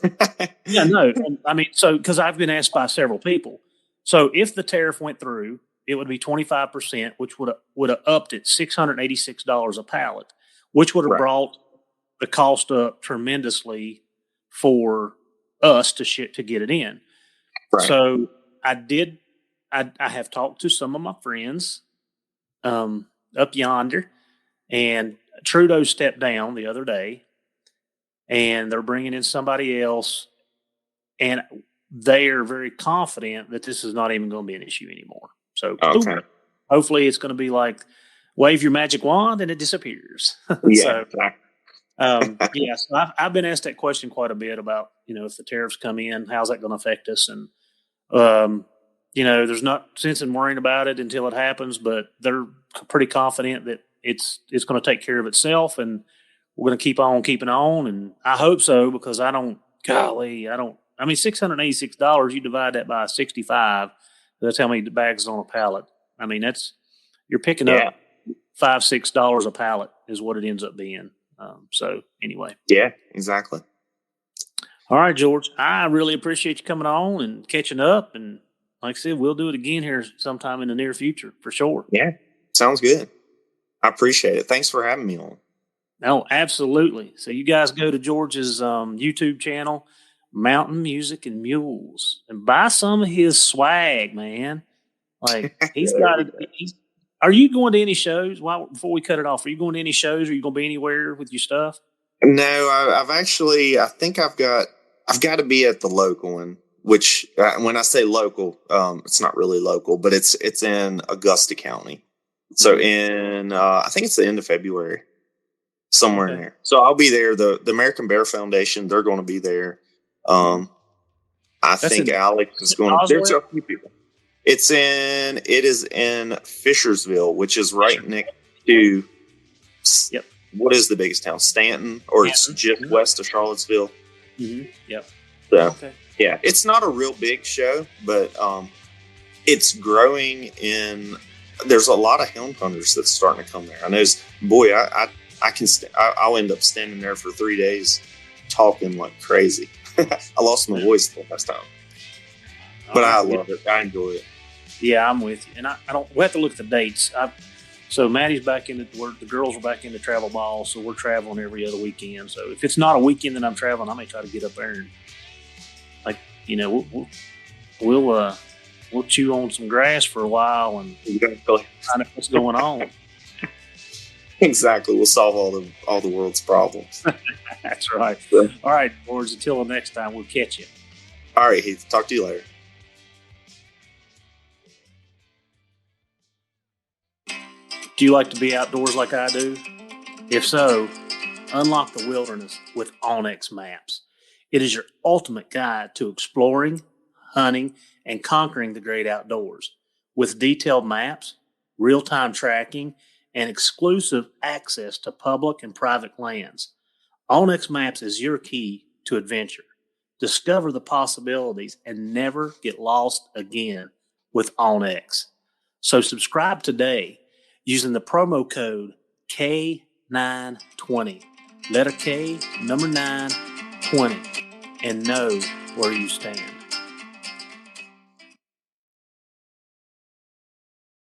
Speaker 2: Yeah, no. Because I've been asked by several people. So if the tariff went through, it would be 25%, which would have upped it $686 a pallet, which would have brought the cost up tremendously for us to get it in. Right. So I have talked to some of my friends up yonder, and Trudeau stepped down the other day, and they're bringing in somebody else, and they are very confident that this is not even going to be an issue anymore. So hopefully it's going to be like wave your magic wand and it disappears. So I've been asked that question quite a bit about, if the tariffs come in, how's that going to affect us? And, there's not sense in worrying about it until it happens, but they're pretty confident that it's going to take care of itself, and we're going to keep on keeping on. And I hope so, because $686, you divide that by 65. That's how many bags is on a pallet. I mean, you're picking up $5-6 a pallet is what it ends up being. So anyway.
Speaker 3: Yeah, exactly.
Speaker 2: All right, George, I really appreciate you coming on and catching up. And like I said, we'll do it again here sometime in the near future for sure.
Speaker 3: Yeah, sounds good. I appreciate it. Thanks for having me on.
Speaker 2: No, absolutely. So you guys go to George's YouTube channel, Mountain Music and Mules, and buy some of his swag, man. Like he's got it. Are you going to any shows? Before we cut it off, are you going to any shows? Are you going to be anywhere with your stuff?
Speaker 3: No, I think I've got to be at the local one, which when I say local, it's not really local, but it's in Augusta County. So in, I think it's the end of February, somewhere in there. So I'll be there. The American Bear Foundation, they're going to be there. I think Alex is going to, there's a few people. It is in Fishersville, which is right next to, what is the biggest town? Stanton, or it's just west of Charlottesville.
Speaker 2: Yep.
Speaker 3: So, yeah, it's not a real big show, but it's growing in. There's a lot of hound hunters that's starting to come there. I know, boy, I'll end up standing there for 3 days talking like crazy. I lost my voice the last time, but I love it. I enjoy it.
Speaker 2: Yeah, I'm with you, and I don't. We have to look at the dates. So Maddie's back into work. The girls are back into travel ball, so we're traveling every other weekend. So if it's not a weekend that I'm traveling, I may try to get up there and, like, you know, we'll chew on some grass for a while and find out what's going on.
Speaker 3: Exactly, we'll solve all the world's problems.
Speaker 2: That's right. All right, boys. Until the next time, we'll catch you.
Speaker 3: All right, Heath. Talk to you later.
Speaker 2: Do you like to be outdoors like I do? If so, unlock the wilderness with Onyx Maps. It is your ultimate guide to exploring, hunting, and conquering the great outdoors. With detailed maps, real-time tracking, and exclusive access to public and private lands, Onyx Maps is your key to adventure. Discover the possibilities and never get lost again with Onyx. So subscribe today using the promo code K920, letter K, number 9, 20, and know where you stand.